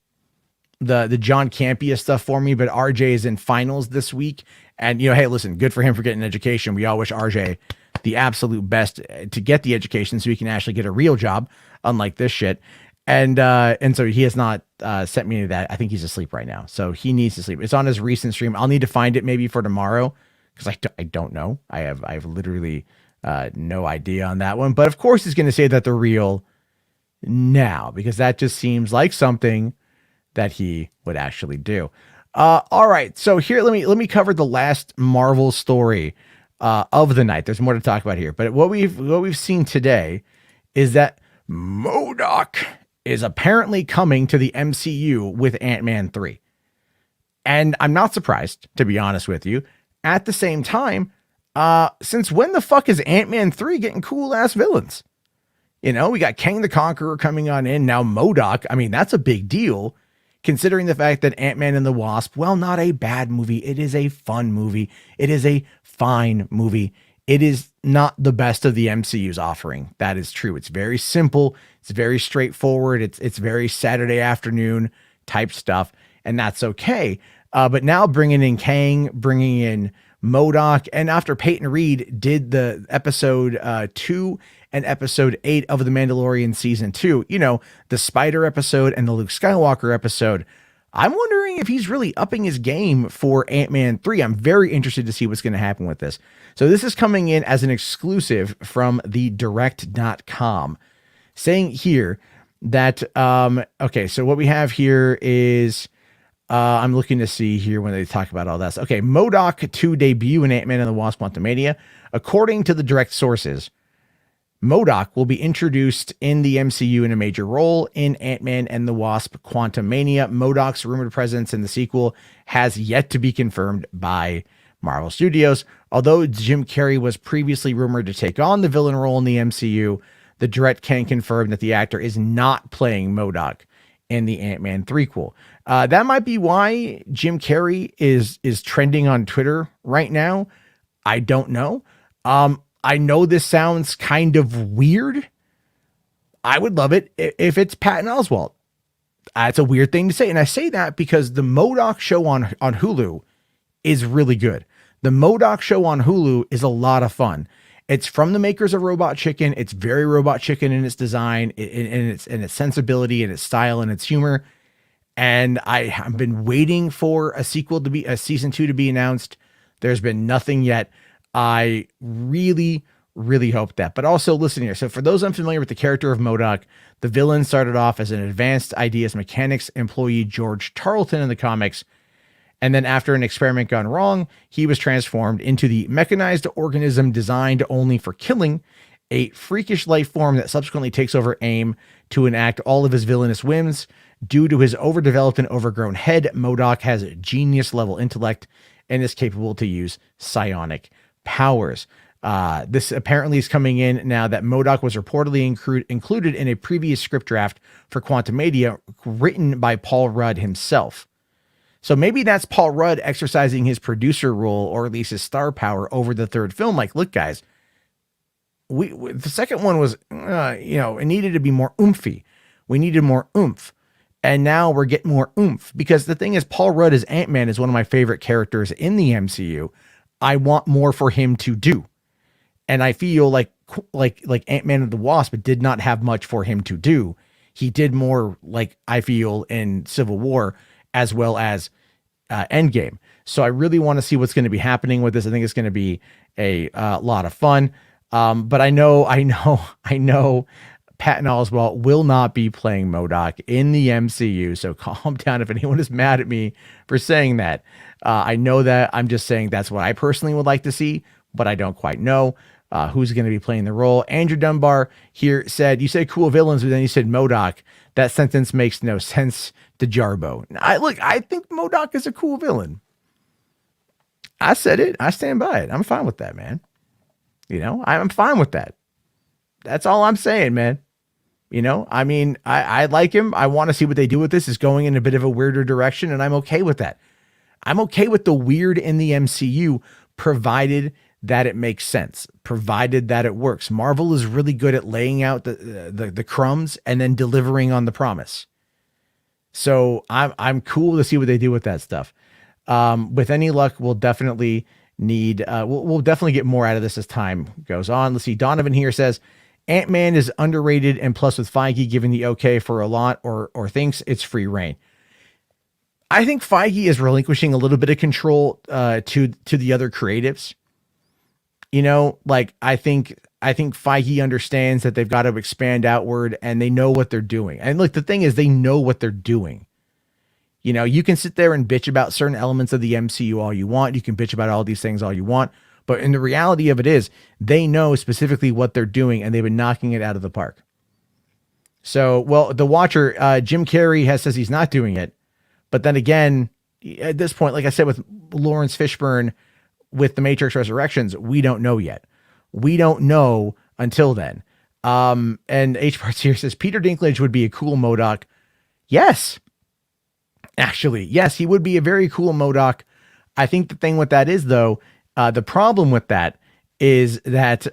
Campea stuff for me, but RJ is in finals this week. And, you know, hey, listen, good for him for getting an education. We all wish RJ the absolute best to get the education so he can actually get a real job, unlike this shit. And so he has not sent me any of that. I think he's asleep right now. So he needs to sleep. It's on his recent stream. I'll need to find it maybe for tomorrow because I don't know. I have literally no idea on that one. But of course he's going to say that they're real now because that just seems like something that he would actually do. All right. So here, let me cover the last Marvel story of the night. There's more to talk about here, but what we've seen today is that MODOK is apparently coming to the MCU with Ant-Man 3. And I'm not surprised, to be honest with you. At the same time, since when the fuck is Ant-Man 3 getting cool ass villains? You know, we got Kang the Conqueror coming on in, now MODOK. I mean, that's a big deal. Considering the fact that Ant-Man and the Wasp, well, not a bad movie. It is a fun movie. It is a fine movie. It is not the best of the MCU's offering. That is true. It's very simple. It's very straightforward. It's very Saturday afternoon type stuff, and that's okay. But now bringing in Kang, bringing in MODOK, and after Peyton Reed did the episode 2 and episode 8 of The Mandalorian season 2, you know, the Spider episode and the Luke Skywalker episode, I'm wondering if he's really upping his game for Ant-Man 3. I'm very interested to see what's going to happen with this. So this is coming in as an exclusive from the direct.com, saying here that, okay, so what we have here is, I'm looking to see here when they talk about all this. Okay, MODOK to debut in Ant-Man and the Wasp: Quantumania. According to the direct sources, MODOK will be introduced in the MCU in a major role in Ant-Man and the Wasp: Quantumania. MODOK's rumored presence in the sequel has yet to be confirmed by Marvel Studios. Although Jim Carrey was previously rumored to take on the villain role in the MCU, the direct can confirm that the actor is not playing MODOK in the Ant-Man threequel. That might be why Jim Carrey is trending on Twitter right now. I don't know. I know this sounds kind of weird. I would love it if it's Patton Oswalt. It's a weird thing to say. And I say that because the MODOK show on Hulu is really good. The MODOK show on Hulu is a lot of fun. It's from the makers of Robot Chicken. It's very Robot Chicken in its design, in its sensibility, and its style, and its humor. And I have been waiting for a season 2 to be announced. There's been nothing yet. I really, really hope that. But also listen here. So for those unfamiliar with the character of MODOK, the villain started off as an advanced ideas mechanics employee, George Tarleton, in the comics. And then after an experiment gone wrong, he was transformed into the mechanized organism designed only for killing, a freakish life form that subsequently takes over AIM to enact all of his villainous whims. Due to his overdeveloped and overgrown head, MODOK has a genius-level intellect and is capable to use psionic powers. This apparently is coming in now that MODOK was reportedly included in a previous script draft for Quantumania written by Paul Rudd himself. So maybe that's Paul Rudd exercising his producer role, or at least his star power, over the third film. Like, look, guys, the second one was, it needed to be more oomphy. We needed more oomph. And now we're getting more oomph, because the thing is, Paul Rudd as Ant-Man is one of my favorite characters in the MCU. I want more for him to do. And I feel like Ant-Man and the Wasp did not have much for him to do. He did more, like, I feel, in Civil War as well as Endgame. So I really want to see what's going to be happening with this. I think it's going to be a lot of fun. But I know Patton Oswalt will not be playing MODOK in the MCU. So calm down if anyone is mad at me for saying that. I know that. I'm just saying that's what I personally would like to see, but I don't quite know who's going to be playing the role. Andrew Dunbar here said, you said cool villains, but then you said MODOK. That sentence makes no sense to Jarbo. I think MODOK is a cool villain. I said it. I stand by it. I'm fine with that, man. I'm fine with that. That's all I'm saying, man. I mean, I like him. I want to see what they do with this. Is going in a bit of a weirder direction, and I'm okay with that. I'm okay with the weird in the MCU, provided that it makes sense, provided that it works. Marvel is really good at laying out the crumbs and then delivering on the promise. So I'm cool to see what they do with that stuff. With any luck, we'll definitely need, we'll definitely get more out of this as time goes on. Let's see. Donovan here says Ant-Man is underrated, and plus with Feige giving the okay for a lot, or thinks it's free reign. I think Feige is relinquishing a little bit of control to the other creatives. You know, like I think Feige understands that they've got to expand outward, and they know what they're doing. And look, the thing is, they know what they're doing. You know, you can sit there and bitch about certain elements of the MCU all you want. You can bitch about all these things all you want. But in the reality of it is, they know specifically what they're doing, and they've been knocking it out of the park. So, well, the Watcher, Jim Carrey says he's not doing it. But then again, at this point, like I said, with Lawrence Fishburne, with The Matrix Resurrections, we don't know yet. We don't know until then. And H. Parts here says, Peter Dinklage would be a cool MODOK. Yes. Actually, yes, he would be a very cool MODOK. I think the thing with that is, though, the problem with that is that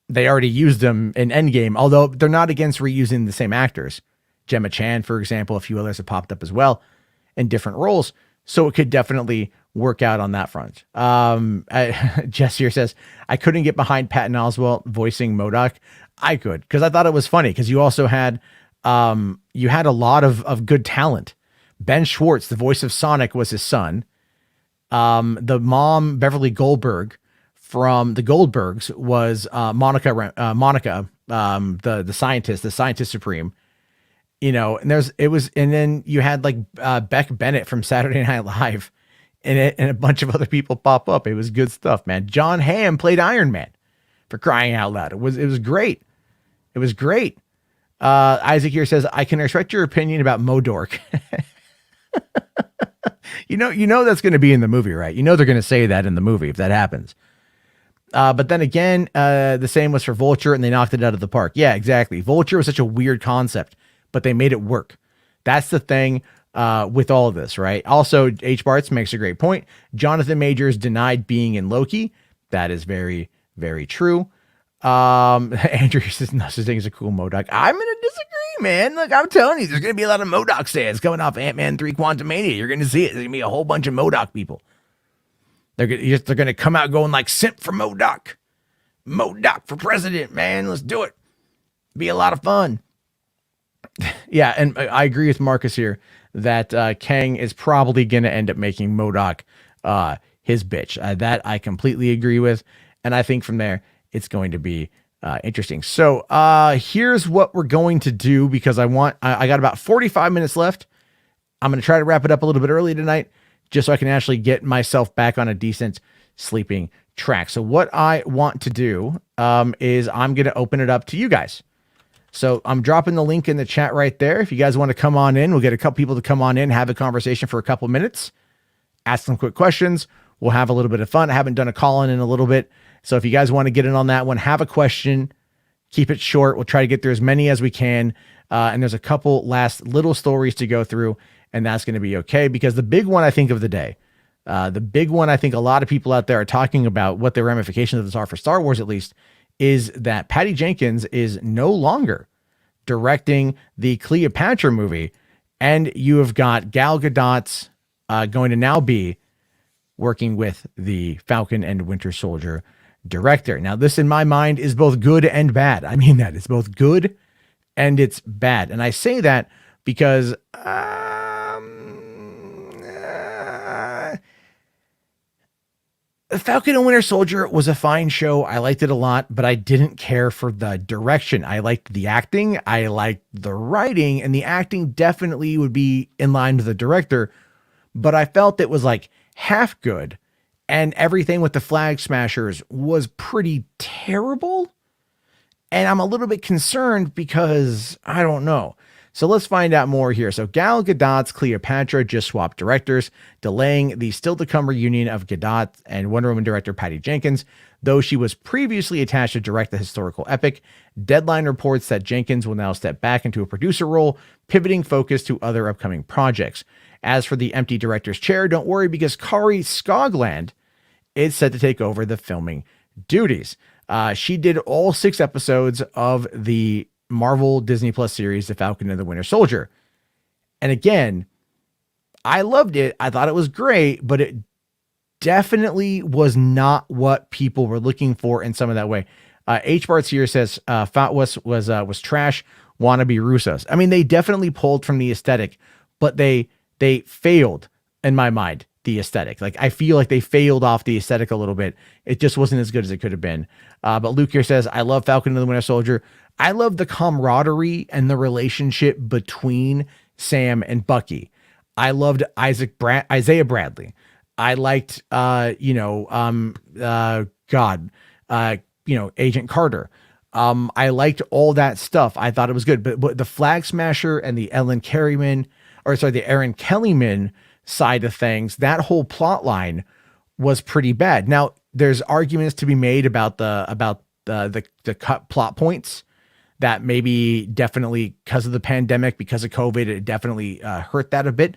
they already used them in Endgame, although they're not against reusing the same actors. Gemma Chan, for example, a few others have popped up as well in different roles. So it could definitely work out on that front. Jess here says, I couldn't get behind Patton Oswalt voicing MODOK. I could, because I thought it was funny, because you also had you had a lot of good talent. Ben Schwartz, the voice of Sonic, was his son. The mom, Beverly Goldberg, from the Goldbergs, was Monica, the scientist, the scientist supreme. You know, and then you had like Beck Bennett from Saturday Night Live in it, and a bunch of other people pop up. It was good stuff, man. John Hamm played Iron Man, for crying out loud. It was great. It was great. Isaac here says, I can respect your opinion about MODOK. you know that's going to be in the movie, right? You know they're going to say that in the movie if that happens. But then again, the same was for Vulture, and they knocked it out of the park. Yeah, exactly. Vulture was such a weird concept, but they made it work. That's the thing with all of this, right? Also, H. Bartz makes a great point. Jonathan Majors denied being in Loki. That is very, very true. Andrew says, no such thing as a cool MODOK. I'm going to disagree, man. Look, I'm telling you, there's going to be a lot of MODOK stands coming off Ant-Man 3 Quantumania. You're going to see it. There's going to be a whole bunch of MODOK people. They're going to come out going like, simp for MODOK. MODOK for president, man. Let's do it. Be a lot of fun. Yeah, and I agree with Marcus here that Kang is probably going to end up making MODOK his bitch. That I completely agree with. And I think from there, it's going to be interesting. So here's what we're going to do, because I got about 45 minutes left. I'm going to try to wrap it up a little bit early tonight, just so I can actually get myself back on a decent sleeping track. So what I want to do is I'm going to open it up to you guys. So I'm dropping the link in the chat right there. If you guys want to come on in, we'll get a couple people to come on in, have a conversation for a couple minutes, ask some quick questions. We'll have a little bit of fun. I haven't done a call in a little bit. So if you guys want to get in on that one, have a question, keep it short. We'll try to get through as many as we can. And there's a couple last little stories to go through, and that's going to be okay, because the big one I think of the day, the big one I think a lot of people out there are talking about, what the ramifications of this are for Star Wars at least, is that Patty Jenkins is no longer directing the Cleopatra movie, and you have got Gal Gadot going to now be working with the Falcon and Winter Soldier director. Now, this in my mind is both good and bad. I mean that. It's both good and it's bad. And I say that because Falcon and Winter Soldier was a fine show. I liked it a lot, but I didn't care for the direction. I liked the acting. I liked the writing, and the acting definitely would be in line with the director, but I felt it was like half good, and everything with the Flag Smashers was pretty terrible. And I'm a little bit concerned because I don't know. So let's find out more here. So Gal Gadot's Cleopatra just swapped directors, delaying the still-to-come reunion of Gadot and Wonder Woman director Patty Jenkins, though she was previously attached to direct the historical epic. Deadline reports that Jenkins will now step back into a producer role, pivoting focus to other upcoming projects. As for the empty director's chair, don't worry because Kari Skogland is set to take over the filming duties. She did all 6 episodes of the Marvel Disney Plus series, The Falcon and the Winter Soldier. And again, I loved it. I thought it was great, but it definitely was not what people were looking for in some of that way. H. Bart's here says, was trash, wannabe Russos. I mean, they definitely pulled from the aesthetic, but they failed in my mind, the aesthetic. Like, I feel like they failed off the aesthetic a little bit. It just wasn't as good as it could have been. But Luke here says, I love Falcon and the Winter Soldier. I love the camaraderie and the relationship between Sam and Bucky. I loved Isaiah Bradley. I liked, Agent Carter. I liked all that stuff. I thought it was good, but the Flag Smasher and the Aaron Kellyman side of things, that whole plot line was pretty bad. Now, there's arguments to be made about the cut plot points that maybe definitely because of the pandemic, because of COVID, it definitely hurt that a bit.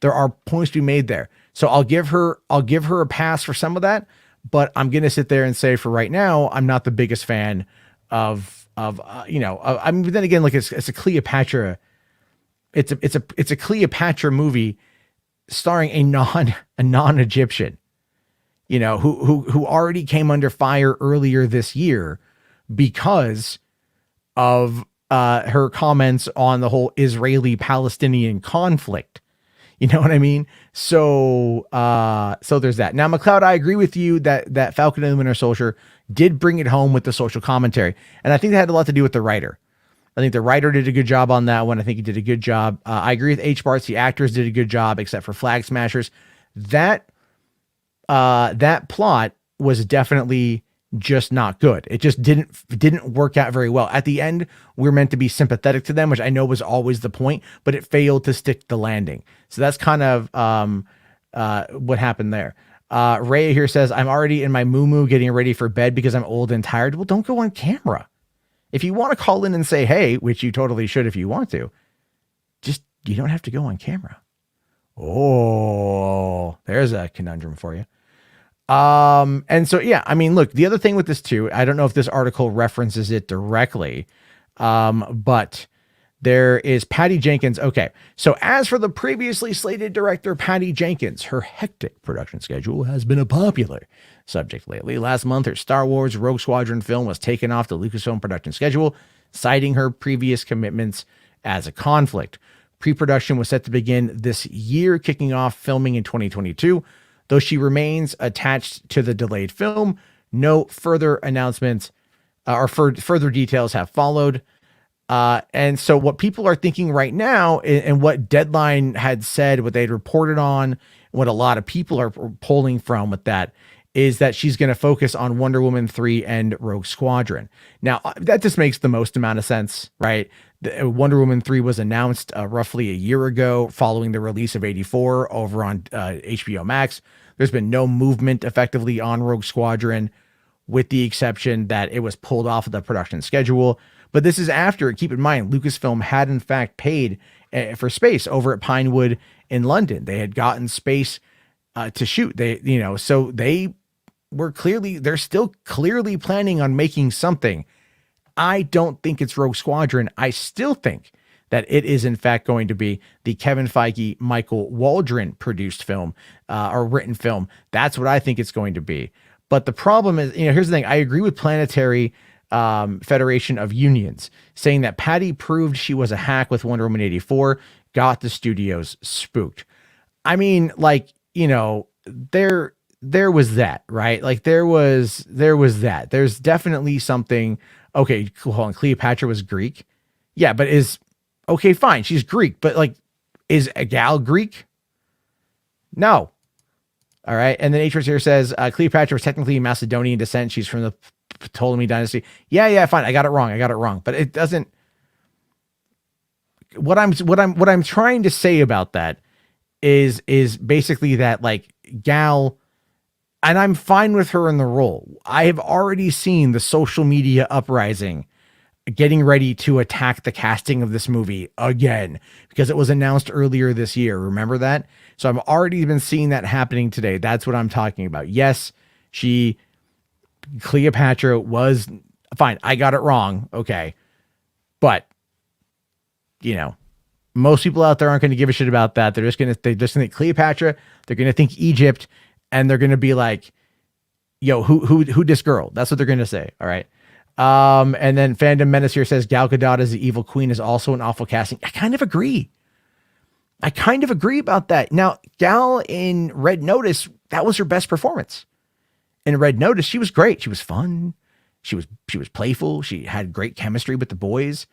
There are points to be made there. So I'll give her a pass for some of that, but I'm going to sit there and say for right now, I'm not the biggest fan of I mean, but then again, like it's a Cleopatra. It's a Cleopatra movie starring a non-Egyptian, who already came under fire earlier this year because of her comments on the whole Israeli-Palestinian conflict. You know what I mean? So there's that. Now, McLeod, I agree with you that Falcon and the Winter Soldier did bring it home with the social commentary. And I think that had a lot to do with the writer. I think the writer did a good job on that one. I think he did a good job. I agree with H. Bartz. The actors did a good job, except for Flag Smashers. That plot was definitely just not good. It just didn't work out very well. At the end, we're meant to be sympathetic to them, which I know was always the point, but it failed to stick the landing. So that's kind of what happened there. Ray here says, I'm already in my moo-moo getting ready for bed because I'm old and tired. Well, don't go on camera. If you want to call in and say, hey, which you totally should if you want to, you don't have to go on camera. Oh, there's a conundrum for you. And so, yeah, I mean, look, the other thing with this too, I don't know if this article references it directly, but there is Patty Jenkins. Okay. So as for the previously slated director, Patty Jenkins, her hectic production schedule has been a popular subject lately. Last month, her Star Wars Rogue Squadron film was taken off the Lucasfilm production schedule, citing her previous commitments as a conflict. Pre-production was set to begin this year, kicking off filming in 2022. Though she remains attached to the delayed film, no further announcements or further details have followed. And so what people are thinking right now, and what Deadline had said, what they'd reported on, what a lot of people are pulling from with that, is that she's going to focus on Wonder Woman 3 and Rogue Squadron. Now, that just makes the most amount of sense, right? Wonder Woman 3 was announced roughly a year ago following the release of 84 over on HBO Max. There's been no movement effectively on Rogue Squadron, with the exception that it was pulled off of the production schedule. But this is after, keep in mind, Lucasfilm had in fact paid for space over at Pinewood in London. They had gotten space to shoot. So they're still clearly planning on making something. I don't think it's Rogue Squadron. I still think that it is in fact going to be the Kevin Feige, Michael Waldron produced film or written film. That's what I think it's going to be. But the problem is, here's the thing. I agree with Planetary Federation of Unions saying that Patty proved she was a hack with Wonder Woman 84, got the studios spooked. I mean, there was that, right? Like there was that. There's definitely something. Okay, hold on. Cleopatra was Greek. Yeah, but okay, fine. She's Greek, but is a gal Greek? No. All right. And then H. here says Cleopatra was technically Macedonian descent. She's from the Ptolemy dynasty. Yeah, fine. I got it wrong. But it doesn't. What I'm trying to say about that is basically that gal. And I'm fine with her in the role. I have already seen the social media uprising getting ready to attack the casting of this movie again because it was announced earlier this year. Remember that? So I've already been seeing that happening today. That's what I'm talking about. Yes, Cleopatra was fine. I got it wrong. Okay. But, most people out there aren't going to give a shit about that. They're just going to think Cleopatra. They're going to think Egypt, and they're going to be like, yo, who this girl? That's what they're going to say. All right. And then Fandom Menace here says Gal Gadot as the evil queen is also an awful casting. I kind of agree about that. Now, Gal in Red Notice, that was her best performance. In Red Notice, she was great. She was fun. She was playful. She had great chemistry with the boys.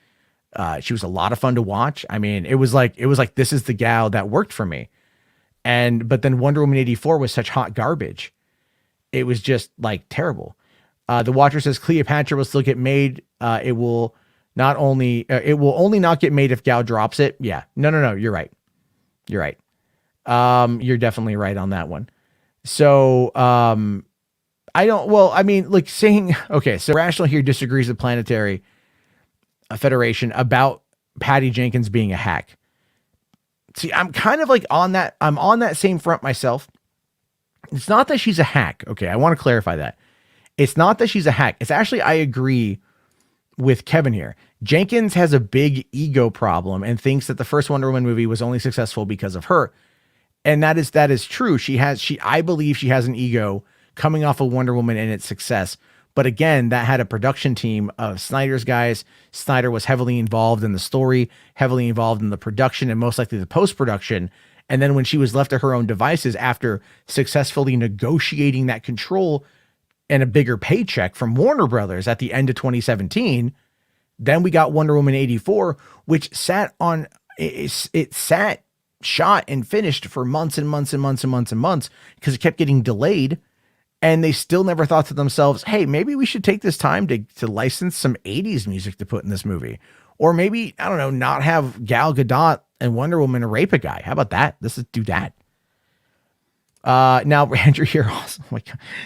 She was a lot of fun to watch. I mean, it was like this is the Gal that worked for me. But then Wonder Woman 84 was such hot garbage. It was just like terrible. The Watcher says Cleopatra will still get made. It will only not get made if Gal drops it. Yeah. No. You're right. You're definitely right on that one. So, so Rational here disagrees with Planetary Federation about Patty Jenkins being a hack. See, I'm kind of like on that same front myself. It's not that she's a hack. Okay. I want to clarify that. It's not that she's a hack. It's actually, I agree with Kevin here. Jenkins has a big ego problem and thinks that the first Wonder Woman movie was only successful because of her. And that is true. I believe she has an ego coming off of Wonder Woman and its success. But again, that had a production team of Snyder's guys. Snyder was heavily involved in the story, heavily involved in the production, and most likely the post-production. And then when she was left to her own devices after successfully negotiating that control and a bigger paycheck from Warner Brothers at the end of 2017, then we got Wonder Woman 84, which sat shot and finished for months and months and months and months and months because it kept getting delayed. And they still never thought to themselves, hey, maybe we should take this time to license some 80s music to put in this movie. Or maybe, I don't know, not have Gal Gadot and Wonder Woman rape a guy. How about that? Let's just do that. Now, Andrew here also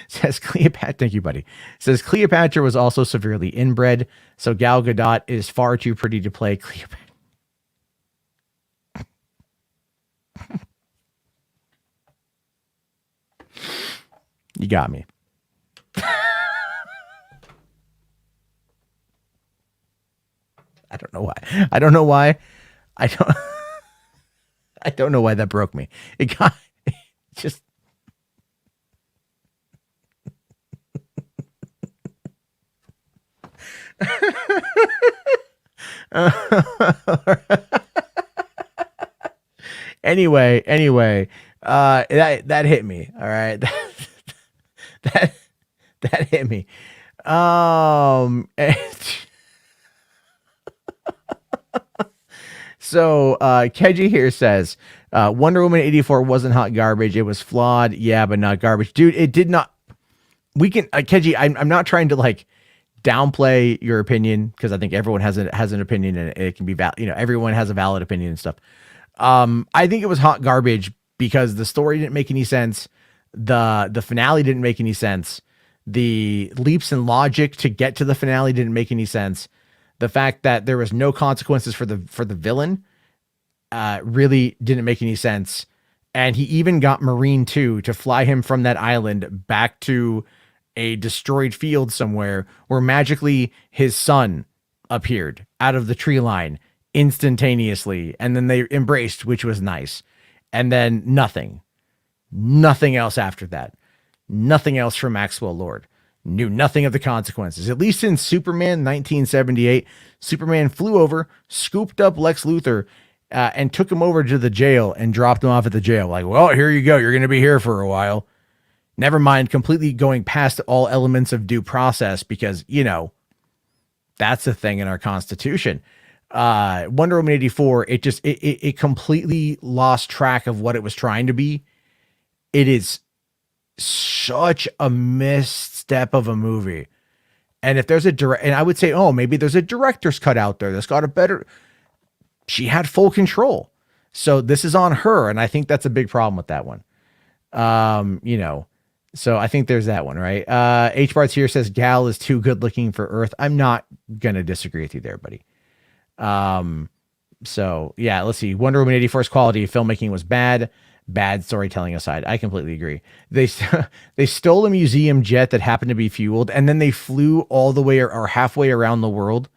says Cleopatra. Thank you, buddy. Says Cleopatra was also severely inbred. So Gal Gadot is far too pretty to play Cleopatra. You got me. I don't know why. I don't know why that broke me. It got just. Anyway, that hit me. All right. That hit me. So Keji here says Wonder Woman 84 wasn't hot garbage. It was flawed. Yeah, but not garbage. Dude, it did not. We can Keji, I'm not trying to like downplay your opinion because I think everyone has an opinion and it can be everyone has a valid opinion and stuff. I think it was hot garbage because the story didn't make any sense. The finale didn't make any sense. The leaps in logic to get to the finale didn't make any sense. The fact that there was no consequences for the villain really didn't make any sense. And he even got Marine 2 to fly him from that island back to a destroyed field somewhere where magically his son appeared out of the tree line instantaneously. And then they embraced, which was nice. And then nothing else after that. Nothing else from Maxwell Lord. Knew nothing of the consequences. At least in Superman 1978, Superman flew over, scooped up Lex Luthor, and took him over to the jail and dropped him off at the jail. Like, well, here you go. You're going to be here for a while. Never mind completely going past all elements of due process because, that's a thing in our Constitution. Wonder Woman 84, it completely lost track of what it was trying to be. It is such a misstep of a movie. And if there's and I would say, maybe there's a director's cut out there that's got a better, she had full control. So this is on her. And I think that's a big problem with that one. So I think there's that one, right? H Barts here says Gal is too good looking for Earth. I'm not gonna disagree with you there, buddy. So yeah, let's see. Wonder Woman 84's quality of filmmaking was bad. Bad storytelling aside, I completely agree. They they stole a museum jet that happened to be fueled, and then they flew all the way or halfway around the world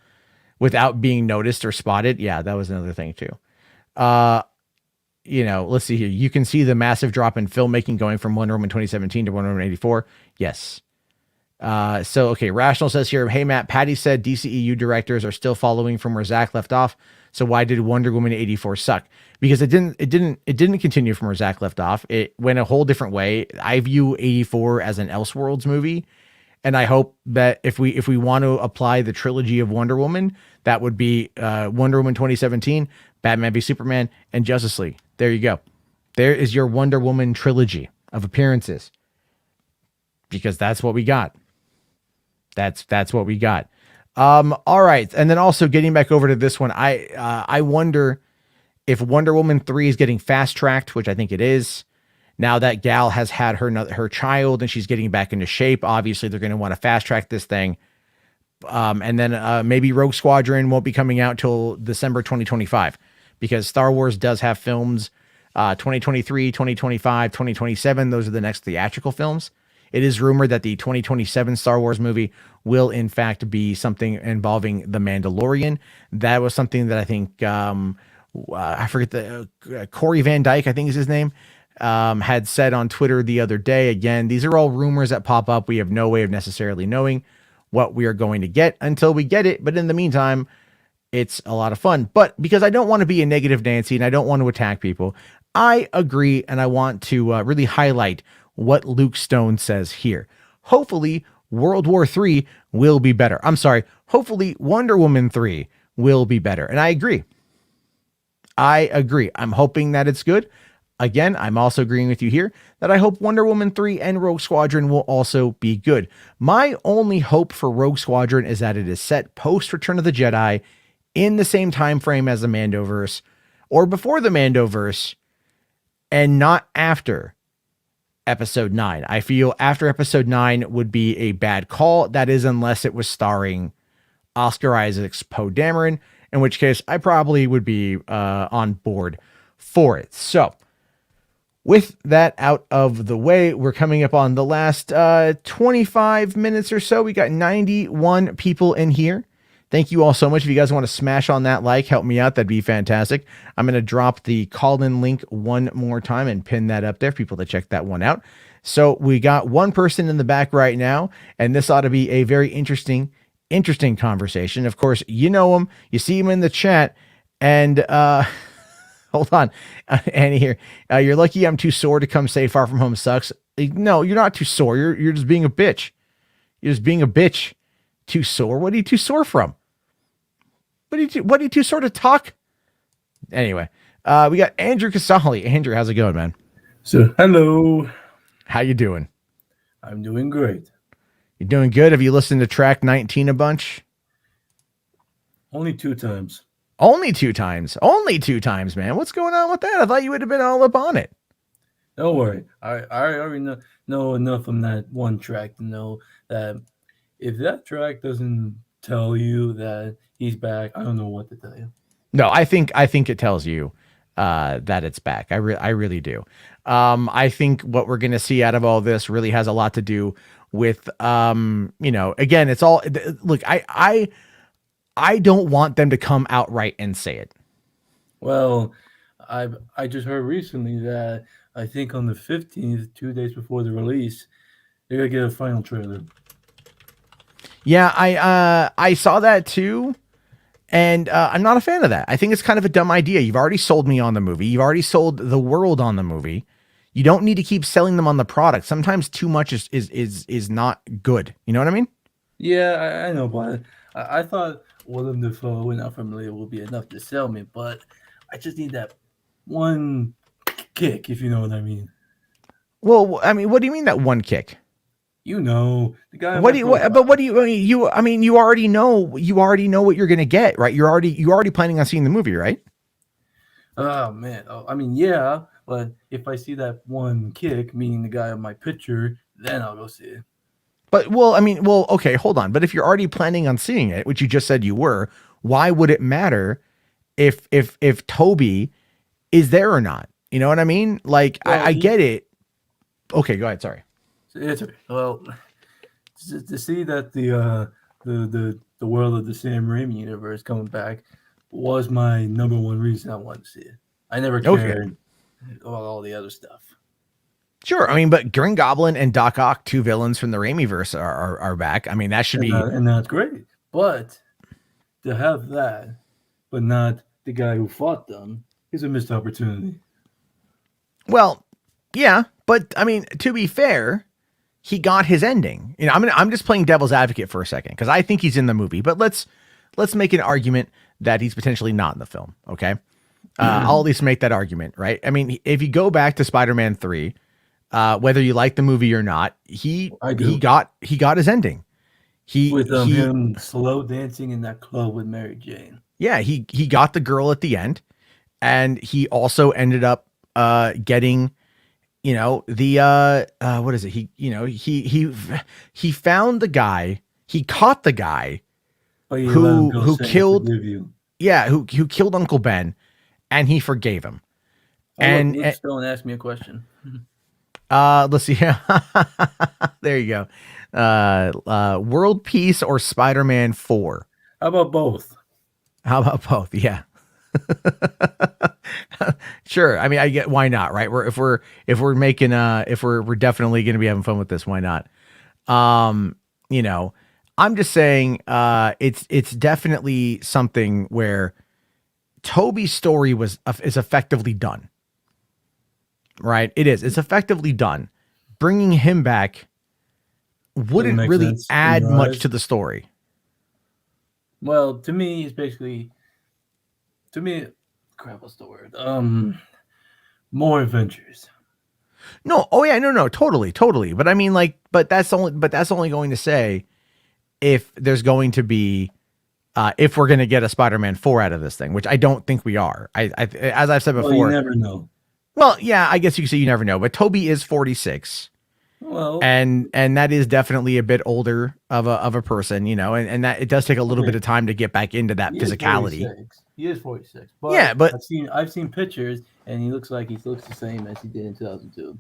without being noticed or spotted. Yeah, that was another thing too. Let's see here. You can see the massive drop in filmmaking going from Wonder Woman 2017 to Wonder Woman 84. Yes. Okay. Rational says here, hey, Matt, Patty said DCEU directors are still following from where Zach left off. So why did Wonder Woman 84 suck? Because it didn't continue from where Zach left off. It went a whole different way. I view 84 as an Elseworlds movie. And I hope that if we want to apply the trilogy of Wonder Woman, that would be Wonder Woman 2017, Batman v Superman, and Justice League. There you go. There is your Wonder Woman trilogy of appearances. Because that's what we got. That's what we got. All right. And then also getting back over to this one, I wonder if Wonder Woman 3 is getting fast tracked, which I think it is. Now that Gal has had her child and she's getting back into shape, obviously they're going to want to fast track this thing. And then maybe Rogue Squadron won't be coming out till December 2025 because Star Wars does have films 2023, 2025, 2027. Those are the next theatrical films. It is rumored that the 2027 Star Wars movie will in fact be something involving The Mandalorian. That was something that I think, I forget Corey Van Dyke, I think is his name, had said on Twitter the other day. Again, these are all rumors that pop up. We have no way of necessarily knowing what we are going to get until we get it. But in the meantime, it's a lot of fun. But because I don't want to be a negative Nancy and I don't want to attack people, I agree. And I want to really highlight what Luke Stone says here. Hopefully World War III will be better. I'm sorry. Hopefully Wonder Woman 3 will be better. And I agree. I'm hoping that it's good. Again, I'm also agreeing with you here that I hope Wonder Woman 3 and Rogue Squadron will also be good. My only hope for Rogue Squadron is that it is set post Return of the Jedi in the same time frame as the Mandoverse or before the Mandoverse and not after Episode 9. I feel after Episode 9 would be a bad call. That is, unless it was starring Oscar Isaac's Poe Dameron, in which case I probably would be on board for it. So, with that out of the way, we're coming up on the last 25 minutes or so. We got 91 people in here. Thank you all so much. If you guys want to smash on that like, help me out, that'd be fantastic. I'm going to drop the call-in link one more time and pin that up there for people to check that one out. So we got one person in the back right now, and this ought to be a very interesting conversation. Of course, you know him. You see him in the chat, and hold on. Annie here. You're lucky I'm too sore to come say Far From Home sucks. No, you're not too sore. You're just being a bitch. You're just being a bitch. Too sore? What are you too sore from? What are you too sore to talk? Anyway, we got Andrew Casali. Andrew, how's it going, man? So, hello. How you doing? I'm doing great. You doing good? Have you listened to track 19 a bunch? Only 2 times. Only 2 times. Only 2 times, man. What's going on with that? I thought you would have been all up on it. Don't worry. I already know enough from that one track to know that if that track doesn't tell you that he's back, I don't know what to tell you. No, I think it tells you that it's back. I really do. I think what we're going to see out of all this really has a lot to do with, again, it's all, look, I don't want them to come outright and say it. Well, I just heard recently that I think on the 15th, 2 days before the release, they're going to get a final trailer. Yeah, I saw that too. And I'm not a fan of that. I think it's kind of a dumb idea. You've already sold me on the movie. You've already sold the world on the movie. You don't need to keep selling them on the product. Sometimes too much is not good. You know what I mean? Yeah, I know, but I thought Willem Dafoe and Alfred Molina will be enough to sell me, but I just need that one kick, if you know what I mean. Well, I mean, what do you mean that one kick? You know, the guy. What do you? I mean, you already know what you're gonna get, right? You're already planning on seeing the movie, right? Oh man, I mean, yeah, but if I see that one kick, meaning the guy on my picture, then I'll go see it. But okay, hold on. But if you're already planning on seeing it, which you just said you were, why would it matter if Toby is there or not? You know what I mean? Like, well, I get it. Okay, go ahead. Sorry. It's okay. Well, to see that the world of the Sam Raimi universe coming back was my number one reason I wanted to see it. I never cared about all the other stuff. Sure. I mean, but Green Goblin and Doc Ock, two villains from the Raimi-verse are back. I mean, that should be... And that's great. But to have that, but not the guy who fought them, is a missed opportunity. Well, yeah. But, I mean, to be fair, he got his ending. You know, I'm just playing devil's advocate for a second, because I think he's in the movie. But let's make an argument that he's potentially not in the film, okay? I'll at least make that argument, right? I mean, if you go back to Spider-Man 3... whether you like the movie or not, he got his ending. Him slow dancing in that club with Mary Jane. Yeah, he got the girl at the end, and he also ended up getting, you know, the what is it? He found the guy, he caught the guy who killed who killed Uncle Ben, and he forgave him. Don't ask me a question. Let's see. There you go. World Peace or Spider-Man 4? How about both? Yeah. Sure. I mean, I get why not, right? If we're definitely going to be having fun with this, why not? You know, I'm just saying, it's definitely something where Toby's story is effectively done. Right. It is. It's effectively done. Bringing him back wouldn't really add much to the story. Well, to me, it's basically, what's the word? More adventures. No. Oh yeah. No, totally. But I mean, like, but that's only going to say if there's going to be, if we're going to get a Spider-Man 4 out of this thing, which I don't think we are. As I've said before, you never know. Well, yeah, I guess you could say you never know, but Toby is 46. Well, and that is definitely a bit older of a person, you know, and that it does take a little bit of time to get back into that physicality. He is 46. But yeah, but I've seen pictures, and he looks the same as he did in 2002.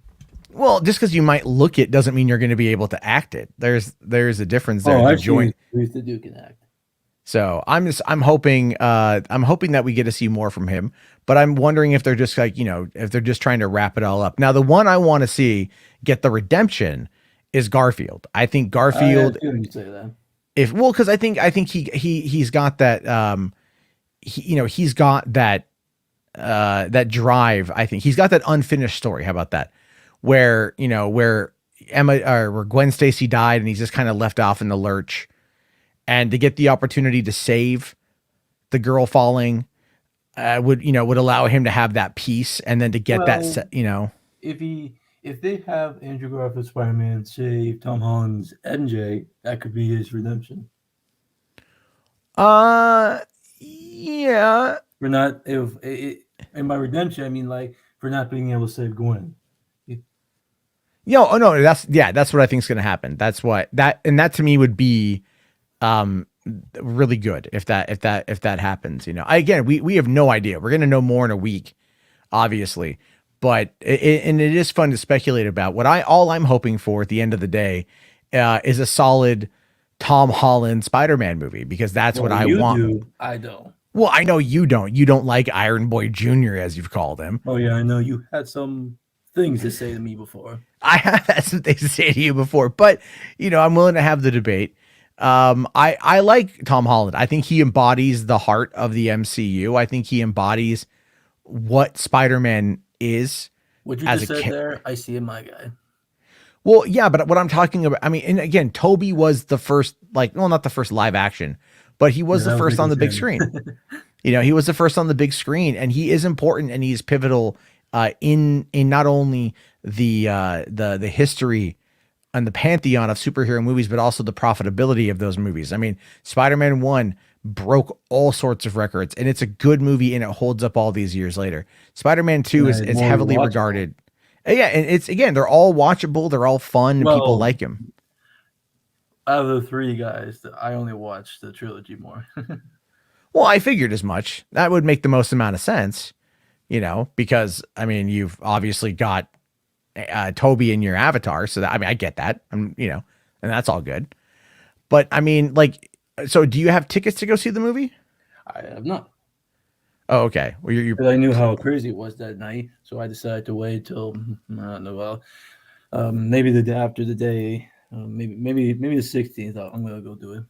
Well, just because you might look it doesn't mean you're going to be able to act it. There's a difference there. The Duke can act. So I'm hoping that we get to see more from him, but I'm wondering if they're just like, you know, if they're just trying to wrap it all up. Now, the one I want to see get the redemption is Garfield. I think Garfield, because I think he's got that, he's got that, that drive. I think he's got that unfinished story. How about that? Where Gwen Stacy died and he's just kind of left off in the lurch. And to get the opportunity to save the girl falling would allow him to have that peace, and then to get if they have Andrew Garfield Spider-Man save Tom Holland's MJ, that could be his redemption. Yeah. We're not and by redemption I mean like for not being able to save Gwen. That's what I think is going to happen. That's what that to me would be really good if that happens. You know, again, we have no idea. We're going to know more in a week, obviously, but it is fun to speculate about. All I'm hoping for at the end of the day is a solid Tom Holland Spider-Man movie, because that's what I want. I don't. Well, I know you don't. You don't like Iron Boy Jr., as you've called him. Oh yeah, I know you had some things to say to me before. I have had some things to say to you before, but I'm willing to have the debate. I like Tom Holland. I think he embodies the heart of the MCU. I think he embodies what Spider-Man is. What you just said there, I see in my guy. Well, yeah, but what I'm talking about, I mean, and again, Toby was the first, not the first live action, but he was the first on the big screen. He was the first on the big screen, and he is important and he's pivotal in not only the history and the pantheon of superhero movies, but also the profitability of those movies. I mean, Spider-Man 1 broke all sorts of records, and it's a good movie, and it holds up all these years later. Spider-Man 2 is heavily regarded Yeah, and it's again, they're all watchable, they're all fun, and people Well, like them. Out of the three guys, I only watched the trilogy more. Well, I figured as much. That would make the most amount of sense, because I mean, you've obviously got Toby in your avatar, so that, I mean, I get that, and that's all good. But I mean, like, so do you have tickets to go see the movie? I have not. Oh, okay. Well, you're Because I knew how crazy it was that night, so I decided to wait till I don't know. Well, maybe the day after the day, maybe the 16th. I'm gonna go do it.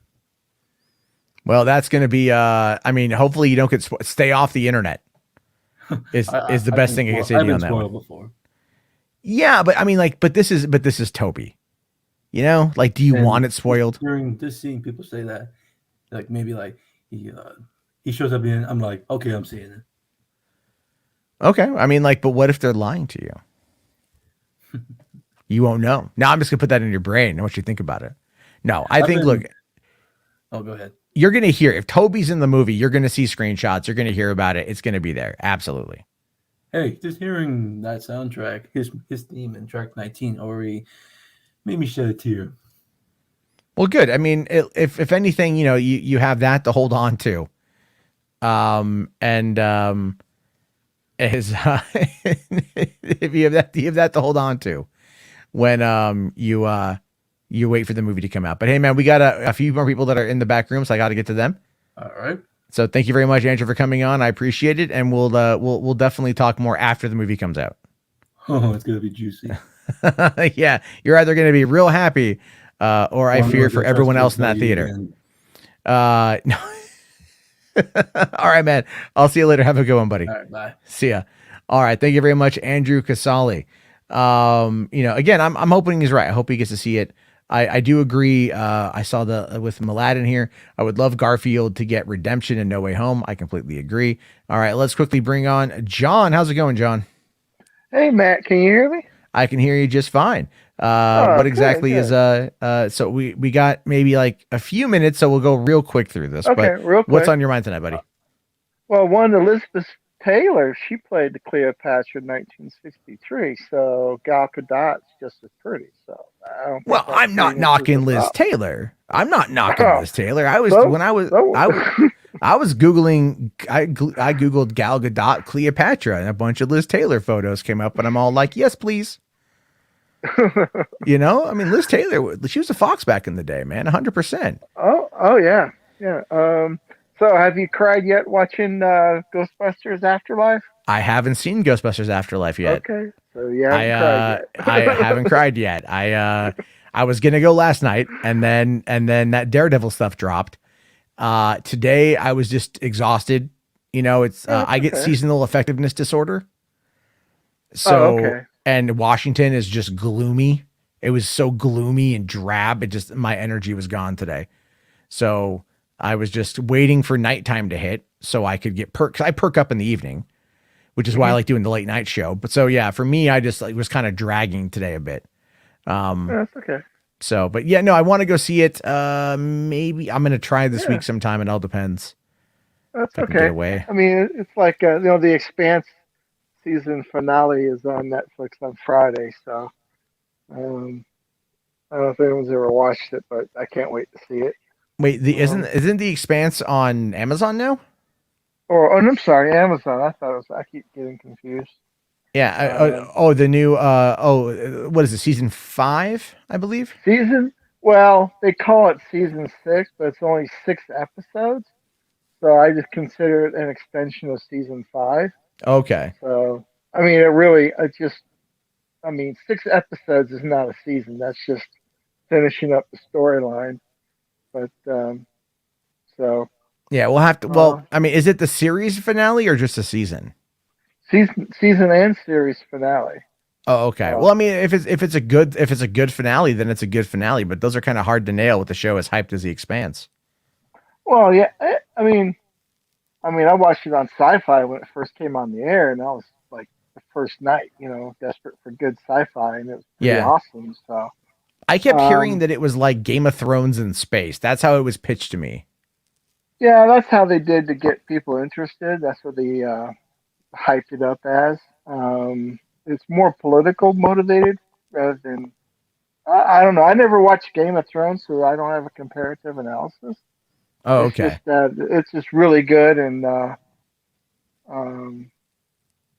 well, that's going to be. I mean, hopefully you don't get stay off the internet. Is the best thing I can say to you on that one. Before. Yeah, but I mean, like, but this is Toby. Like, do you want it spoiled? During this scene, people say that, like, maybe like he shows up in. I'm like, okay, I'm seeing it. Okay, I mean, like, but what if they're lying to you? You won't know. Now I'm just gonna put that in your brain. I want you to think about it. No, I think. Look. Oh, go ahead. You're gonna hear if Toby's in the movie. You're gonna see screenshots. You're gonna hear about it. It's gonna be there. Absolutely. Hey, just hearing that soundtrack, his theme in track 19 already made me shed a tear. Well, good. I mean, if anything, you have that to hold on to. Is if you have that to hold on to when you wait for the movie to come out. But hey, man, we got a few more people that are in the back room, so I got to get to them. All right. So thank you very much, Andrew, for coming on. I appreciate it, and we'll definitely talk more after the movie comes out. Oh, it's gonna be juicy. Yeah, you're either gonna be real happy, or I fear for everyone else in that theater. No. All right, man. I'll see you later. Have a good one, buddy. All right, bye. See ya. All right. Thank you very much, Andrew Casali. Again, I'm hoping he's right. I hope he gets to see it. I do agree. I saw with Mladen here. I would love Garfield to get redemption in No Way Home. I completely agree. All right, let's quickly bring on John. How's it going, John? Hey, Matt, can you hear me? I can hear you just fine. What exactly is so we got maybe like a few minutes, so we'll go real quick through this. Okay, but real quick. What's on your mind tonight, buddy? Well, one, Elizabeth Taylor, she played the Cleopatra in 1963, so Gal Gadot's just as pretty. So I don't. Well, I'm not knocking Liz Taylor. I'm not knocking Liz Taylor. I was I was Googling, I Googled Gal Gadot Cleopatra, and a bunch of Liz Taylor photos came up, and I'm all like, yes, please. I mean, Liz Taylor, she was a fox back in the day, man, 100%. Oh yeah. So have you cried yet watching Ghostbusters Afterlife? I haven't seen Ghostbusters Afterlife yet. Okay, so yeah, I haven't cried yet. I was gonna go last night, and then that Daredevil stuff dropped. Today I was just exhausted. I get seasonal effectiveness disorder. So, and Washington is just gloomy. It was so gloomy and drab. My energy was gone today. So I was just waiting for nighttime to hit so I could get perk. Cause I perk up in the evening, which is why I like doing the late night show. But so, yeah, for me, I just was kind of dragging today a bit. That's okay. So, but yeah, no, I want to go see it. Maybe I'm going to try this week sometime. It all depends. That's okay. Get away. I mean, it's like, The Expanse season finale is on Netflix on Friday. So, I don't know if anyone's ever watched it, but I can't wait to see it. Wait, isn't The Expanse on Amazon now? I'm sorry, Amazon. I thought I keep getting confused. Yeah. The new. What is it? Season 5, I believe. Well, they call it season 6, but it's only 6 episodes. So I just consider it an extension of season 5. Okay. So I mean, 6 episodes is not a season. That's just finishing up the storyline. But so. Yeah, we'll have to. Well, I mean, is it the series finale or just a season? Season and series finale. Oh, okay. Well, I mean, if it's a good finale, then it's a good finale. But those are kind of hard to nail with the show as hyped as The Expanse. Well, yeah. I mean, I watched it on Sci-Fi when it first came on the air, and that was like the first night. Desperate for good sci-fi, and it was pretty awesome. So I kept hearing that it was like Game of Thrones in space. That's how it was pitched to me. Yeah, that's how they did to get people interested. That's what they hyped it up as. it's more political motivated rather than I don't know. I never watched Game of Thrones, so I don't have a comparative analysis. Oh, It's okay. just that it's just really good, and um,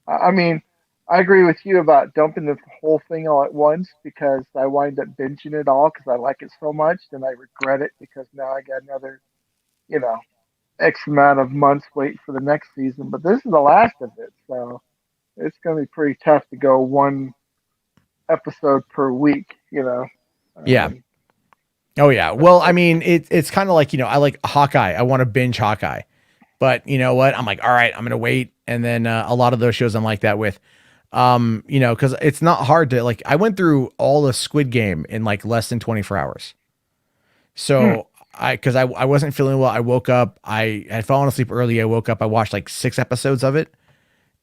I mean, I agree with you about dumping the whole thing all at once because I wind up binging it all because I like it so much. Then I regret it because now I got another, you know, X amount of months wait for the next season. But this is the last of it, so it's going to be pretty tough to go one episode per week. You know. Yeah. Oh yeah. Well, I mean, it's kind of like, I like Hawkeye. I want to binge Hawkeye, but you know what? I'm like, all right, I'm going to wait. And then a lot of those shows I'm like that with, cause it's not hard to like, I went through all the Squid Game in like less than 24 hours. So cause I wasn't feeling well. I woke up, I had fallen asleep early. I woke up, I watched like 6 episodes of it.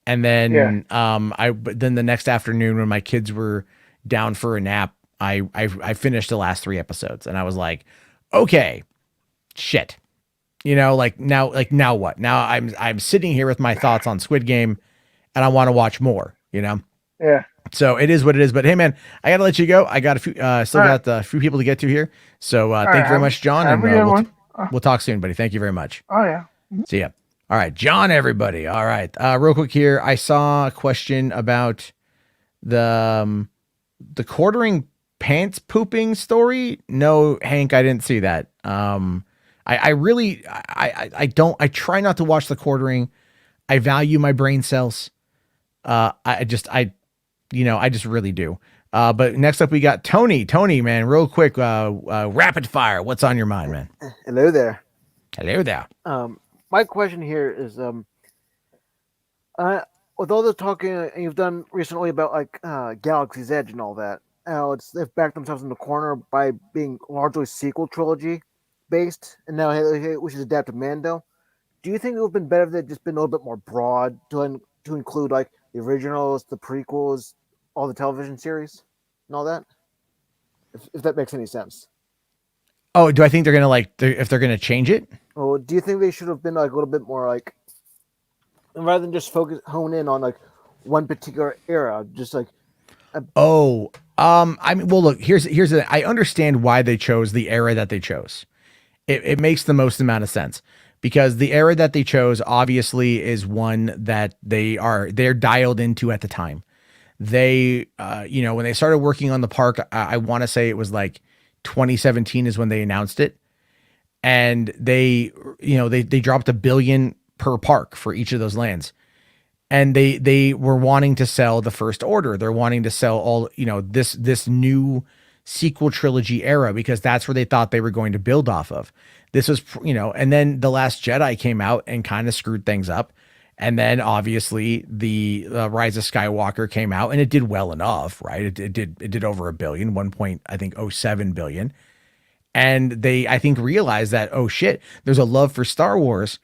And then, then the next afternoon when my kids were down for a nap, I finished the last 3 episodes and I was like, okay, shit. Now what? Now I'm sitting here with my thoughts on Squid Game and I want to watch more, Yeah. So it is what it is, but hey man, I got to let you go. I got a few, got a few people to get to here. So, thank you very much, John. And we'll talk soon, buddy. Thank you very much. Oh yeah. See ya. All right, John, everybody. All right. Real quick here. I saw a question about the quartering pants pooping story. No, Hank, I didn't see that. I try not to watch the quartering. I value my brain cells. I just really do. But next up we got Tony. Tony, man, real quick, rapid fire. What's on your mind, man? Hello there. Hello there. My question here is, with all the talking you've done recently about like Galaxy's Edge and all that, they've backed themselves in the corner by being largely sequel trilogy based, and now we should adapt to Mando. Do you think it would have been better if they'd just been a little bit more broad to include like the originals, the prequels, all the television series, and all that? If that makes any sense. Oh, do I think they're gonna if they're gonna change it? Oh, do you think they should have been like a little bit more like, rather than just hone in on like one particular era, just like? I mean, well, look, here's I understand why they chose the era that they chose. It makes the most amount of sense because the era that they chose obviously is one that they're dialed into at the time. They, when they started working on the park, I want to say it was like 2017 is when they announced it. And they dropped $1 billion per park for each of those lands. And they were wanting to sell the First Order. They're wanting to sell all, this new sequel trilogy era because that's where they thought they were going to build off of. This was, and then The Last Jedi came out and kind of screwed things up. And then obviously the Rise of Skywalker came out and it did well enough, right? It did over $1 billion, 1.07 billion. And they, I think, realized that, oh shit, there's a love for Star Wars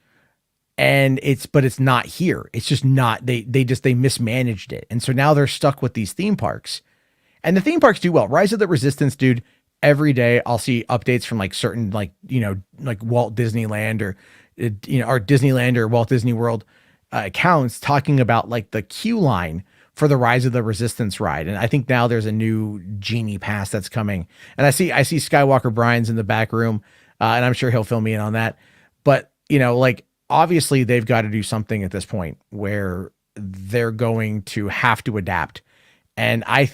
but it's not here. It's just not, they mismanaged it. And so now they're stuck with these theme parks and the theme parks do well. Rise of the Resistance, dude, every day I'll see updates from like certain, like Walt Disneyland or Disneyland or Walt Disney World accounts talking about like the queue line for the Rise of the Resistance ride. And I think now there's a new Genie Pass that's coming. And I see Skywalker Brian's in the back room and I'm sure he'll fill me in on that. But, obviously they've got to do something at this point where they're going to have to adapt. And I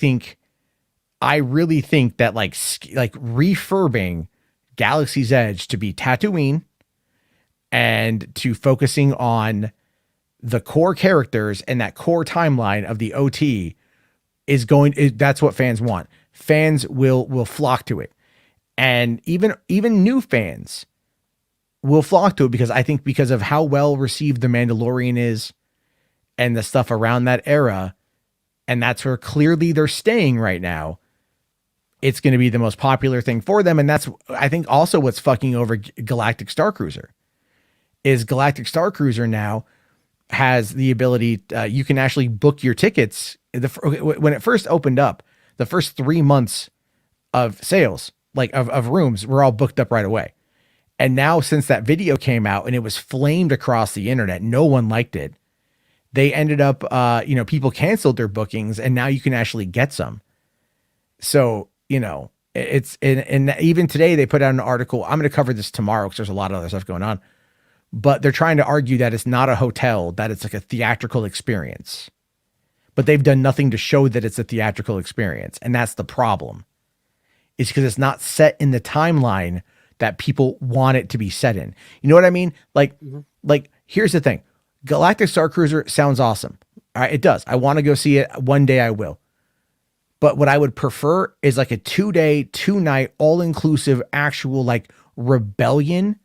really think that like refurbing Galaxy's Edge to be Tatooine and to focusing on the core characters and that core timeline of the OT that's what fans want. Fans will flock to it. And even new fans will flock to it because of how well received The Mandalorian is and the stuff around that era. And that's where clearly they're staying right now. It's going to be the most popular thing for them. And that's, I think, also what's fucking over Galactic Starcruiser is Galactic Starcruiser now has the ability, you can actually book your tickets. When it first opened up, the first 3 months of sales, like of rooms, were all booked up right away. And now since that video came out and it was flamed across the internet, no one liked it. they ended up, people canceled their bookings, and now you can actually get some. So, it's and even today they put out an article. I'm going to cover this tomorrow because there's a lot of other stuff going on, but they're trying to argue that it's not a hotel, that it's like a theatrical experience, but they've done nothing to show that it's a theatrical experience. And that's the problem. It's because it's not set in the timeline that people want it to be set in. You know what I mean? Like here's the thing. Galactic Star Cruiser sounds awesome. All right, it does. I want to go see it. One day I will. But what I would prefer is like a 2-day, 2-night, all-inclusive actual like rebellion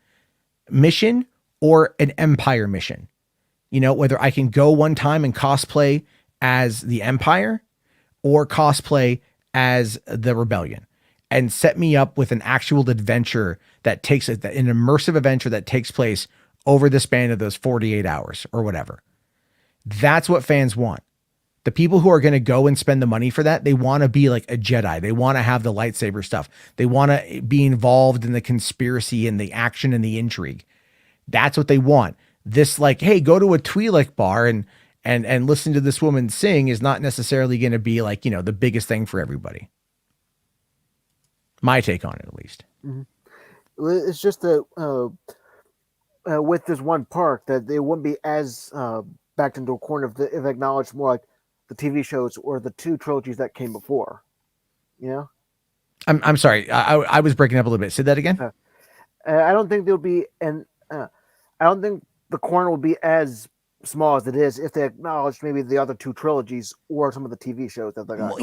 mission or an Empire mission. Whether I can go one time and cosplay as the Empire or cosplay as the rebellion, and set me up with an actual adventure that takes an immersive adventure that takes place over the span of those 48 hours or whatever. That's what fans want. The people who are going to go and spend the money for that, they want to be like a Jedi. They want to have the lightsaber stuff. They want to be involved in the conspiracy and the action and the intrigue. That's what they want. This like, hey, go to a Twi'lek bar and listen to this woman sing is not necessarily going to be like, the biggest thing for everybody. My take on it, at least. Mm-hmm. It's just that with this one park that they wouldn't be as backed into a corner if they acknowledged more like the TV shows or the 2 trilogies that came before. I'm sorry. I was breaking up a little bit. Say that again. I don't think there'll be I don't think the corner will be as small as it is if they acknowledged maybe the other 2 trilogies or some of the TV shows that they got.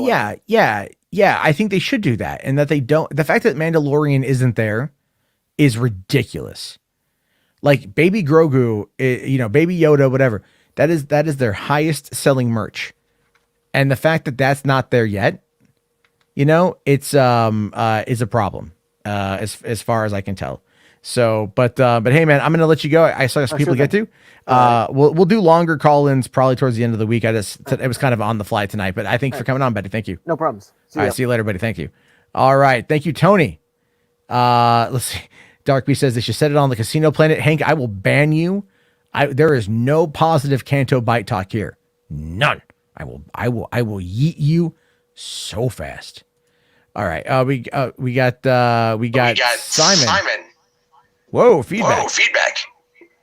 Yeah. I think they should do that, and that they don't. The fact that Mandalorian isn't there is ridiculous. Like Baby Grogu, Baby Yoda, whatever. That is their highest selling merch, and the fact that that's not there yet, it's is a problem as far as I can tell. So, but hey, man, I'm gonna let you go. I still got some people to get to. We'll do longer call-ins probably towards the end of the week. It was kind of on the fly tonight, but I thanks for coming on, Betty. Thank you. No problems. All right, see you later, buddy. Thank you. All right, thank you, Tony. Let's see. Dark Beast says they should set it on the Casino Planet. Hank, I will ban you. There is no positive Canto bite talk here. None. I will yeet you so fast. All right. We got Simon. Whoa, feedback.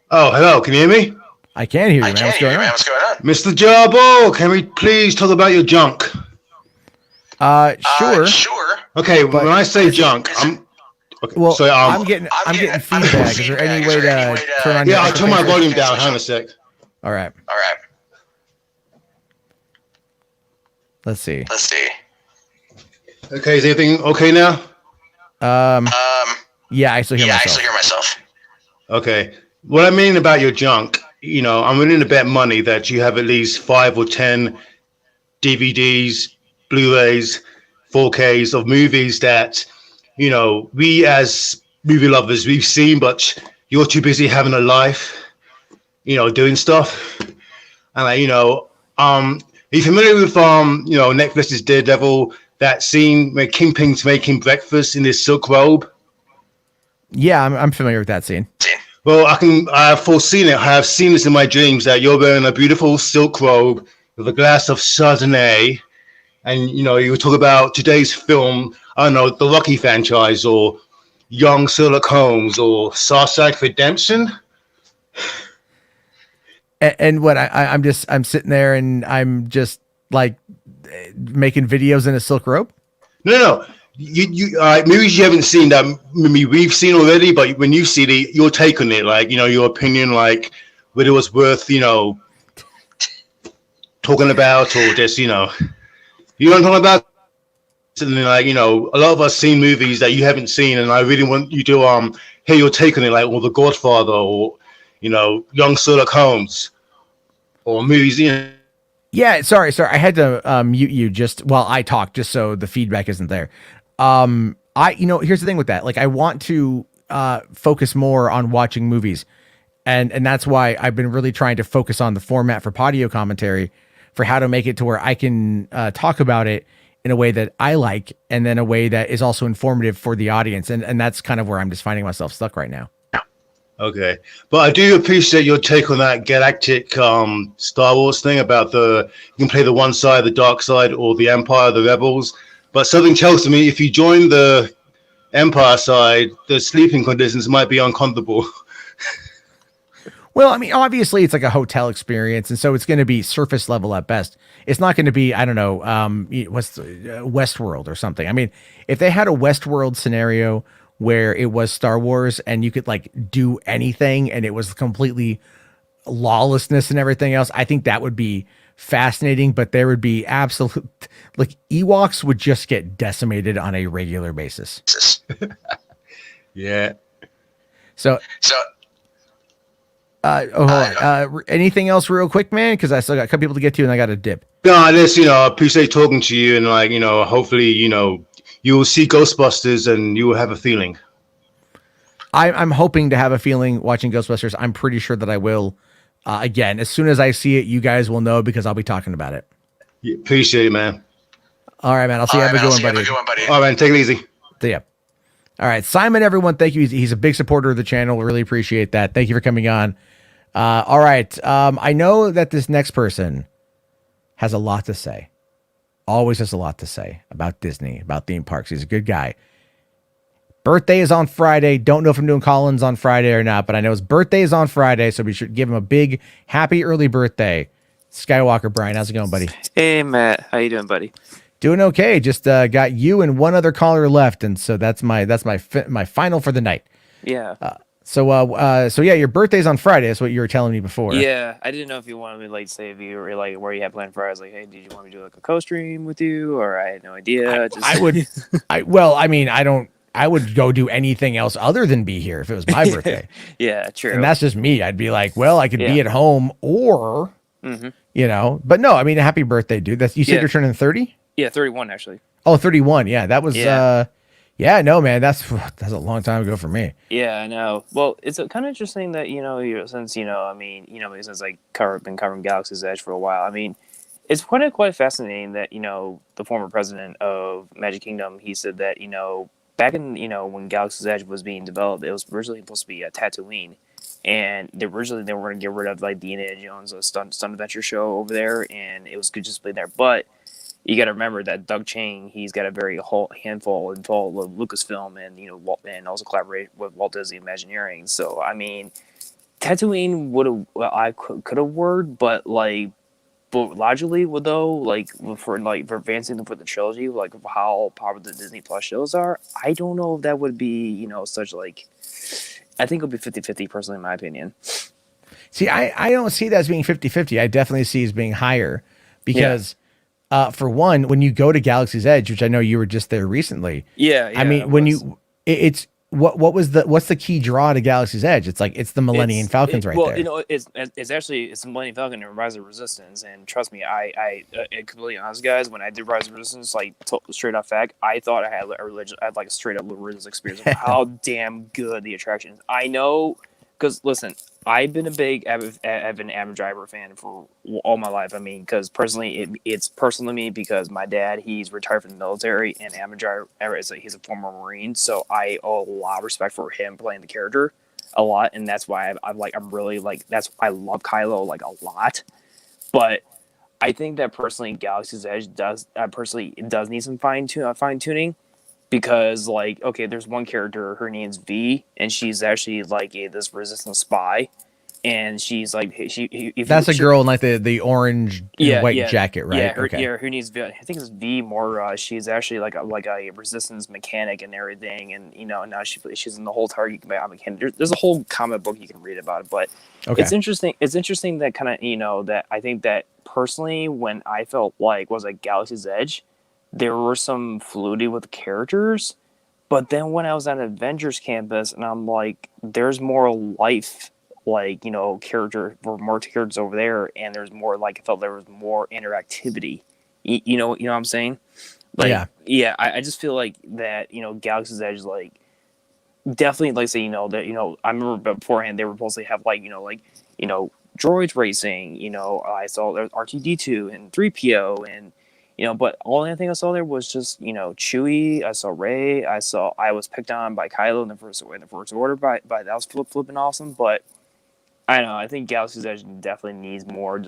Oh, hello. Can you hear me? I can hear you, man. What's going on? Mr. Jarbo, can we please talk about your junk? Sure. Okay, when I say junk, I'm okay. Well, so, I'm getting feedback. Is there any way to turn on? Yeah, I'll turn my volume down. Hang on a sec. All right. Let's see. Okay, is everything okay now? Yeah, I still hear myself. Okay. What I mean about your junk, I'm willing to bet money that you have at least 5 or 10 DVDs, Blu-rays, 4Ks of movies that, we as movie lovers, we've seen, but you're too busy having a life, doing stuff. And are you familiar with, Netflix's Daredevil, that scene where Kingpin's making breakfast in his silk robe? Yeah, I'm familiar with that scene. Well, I have foreseen it. I have seen this in my dreams that you're wearing a beautiful silk robe with a glass of Chardonnay, and you talk about today's film. I don't know, the Rocky franchise, or Young Sherlock Holmes, or Shawshank Redemption. And what I'm sitting there and I'm just like making videos in a silk robe. No. You movies you haven't seen that maybe we've seen already, but when you see it, your take on it, like your opinion, like whether it was worth talking about, or just you know what I'm talking about. And like a lot of us seen movies that you haven't seen, and I really want you to hear your take on it, like The Godfather, or Young Sherlock Holmes, or movies. Yeah, sorry, I had to mute you just while I talk, just so the feedback isn't there. Here's the thing with that. Like, I want to focus more on watching movies, and that's why I've been really trying to focus on the format for Podio commentary, for how to make it to where I can talk about it in a way that I like, and then a way that is also informative for the audience. And that's kind of where I'm just finding myself stuck right now. Okay, but I do appreciate your take on that galactic Star Wars thing about you can play the one side, the dark side, or the Empire, the Rebels. But something tells me if you join the Empire side, the sleeping conditions might be uncomfortable. Well, I mean, obviously it's like a hotel experience, and so it's going to be surface level at best. It's not going to be, I don't know, Westworld or something. I mean, if they had a Westworld scenario where it was Star Wars and you could like do anything and it was completely lawlessness and everything else, I think that would be fascinating, but there would be absolute, like, Ewoks would just get decimated on a regular basis. Yeah. So hold on. Anything else real quick, man? Because I still got a couple people to get to and I got to dip. No, this, I appreciate talking to you, and like, hopefully, you will see Ghostbusters and you will have a feeling. I'm hoping to have a feeling watching Ghostbusters. I'm pretty sure that I will. Again, as soon as I see it, you guys will know because I'll be talking about it. Yeah, appreciate it, man. All right, man. I'll see you. Have a good one, buddy. All right, man. Take it easy. See ya. All right, Simon, everyone, thank you. He's a big supporter of the channel. We really appreciate that. Thank you for coming on. All right. I know that this next person has a lot to say. Always has a lot to say about Disney, about theme parks. He's a good guy. Birthday is on Friday. Don't know if I'm doing Collins on Friday or not, but I know his birthday is on Friday, so we should give him a big happy early birthday. Skywalker Brian, how's it going, buddy? Hey, Matt. How you doing, buddy? Doing okay. Just got you and one other caller left, and so that's my final for the night. Yeah. So yeah, your birthday's on Friday. That's what you were telling me before. Yeah, I didn't know if you wanted me to, like, say if you were like where you had planned for. I was like, hey, did you want me to do like a co-stream with you, or I had no idea. I would go do anything else other than be here if it was my birthday. Yeah, true. And that's just me. I'd be like, well, I could be at home or, but no, I mean, happy birthday, dude. You said you're turning 30? Yeah, 31 actually. Oh, 31. Yeah, that was, no, man, that's a long time ago for me. Yeah, I know. Well, it's kind of interesting that, since, since been covering Galaxy's Edge for a while, I mean, it's quite fascinating that, the former president of Magic Kingdom, he said that, back in, when Galaxy's Edge was being developed, it was originally supposed to be a Tatooine. And originally they were going to get rid of like the Indiana Jones stunt adventure show over there, and it was good just play there. But you got to remember that Doug Chang, he's got a very handful of Lucasfilm, and and also collaborate with Walt Disney Imagineering. So I mean, Tatooine could have worked, but logically, for advancing for the trilogy, like how popular the Disney Plus shows are, I don't know if that would be such like. I think it'll be 50-50 personally, in my opinion. See, I don't see that as being 50-50. I definitely see it as being higher because, for one, when you go to Galaxy's Edge, which I know you were just there recently. Yeah. I mean, what's the key draw to Galaxy's Edge? It's the Millennium Falcons there. It's the Millennium Falcon and Rise of Resistance, and trust me, I completely honest, guys, when I did Rise of Resistance, straight up fact, I thought I had a straight up religious experience of how damn good the attraction is. I know, because listen, I've been a big avid driver fan for all my life. I mean, because personally, it's personal to me because my dad, he's retired from the military, and he's a former Marine, so I owe a lot of respect for him playing the character a lot, and that's why I love Kylo a lot. But I think that personally, Galaxy's Edge does need some fine tuning. Because, there's one character, her name's V, and she's actually, this resistance spy, and she's, that's a girl in, the orange and white jacket, right? Yeah, her name's V. I think it's V Mora. She's actually, a resistance mechanic and everything, and, now she's in the whole Target mechanic. There's a whole comic book you can read about it, but it's interesting. It's interesting that kind of, that I think that, personally, when I felt was at Galaxy's Edge, there were some fluidity with the characters, but then when I was at Avengers Campus, and I'm like, there's more life, character for more characters over there, and there's more I felt there was more interactivity. You know what I'm saying? I just feel like that. Galaxy's Edge, definitely, that I remember beforehand they were supposed to have droids racing. I saw there's R2-D2 and 3PO and. But all anything I saw there was just, Chewie. I saw Rey. I was picked on by Kylo in the first order by that was flipping awesome. But I don't know. I think Galaxy's Edge definitely needs more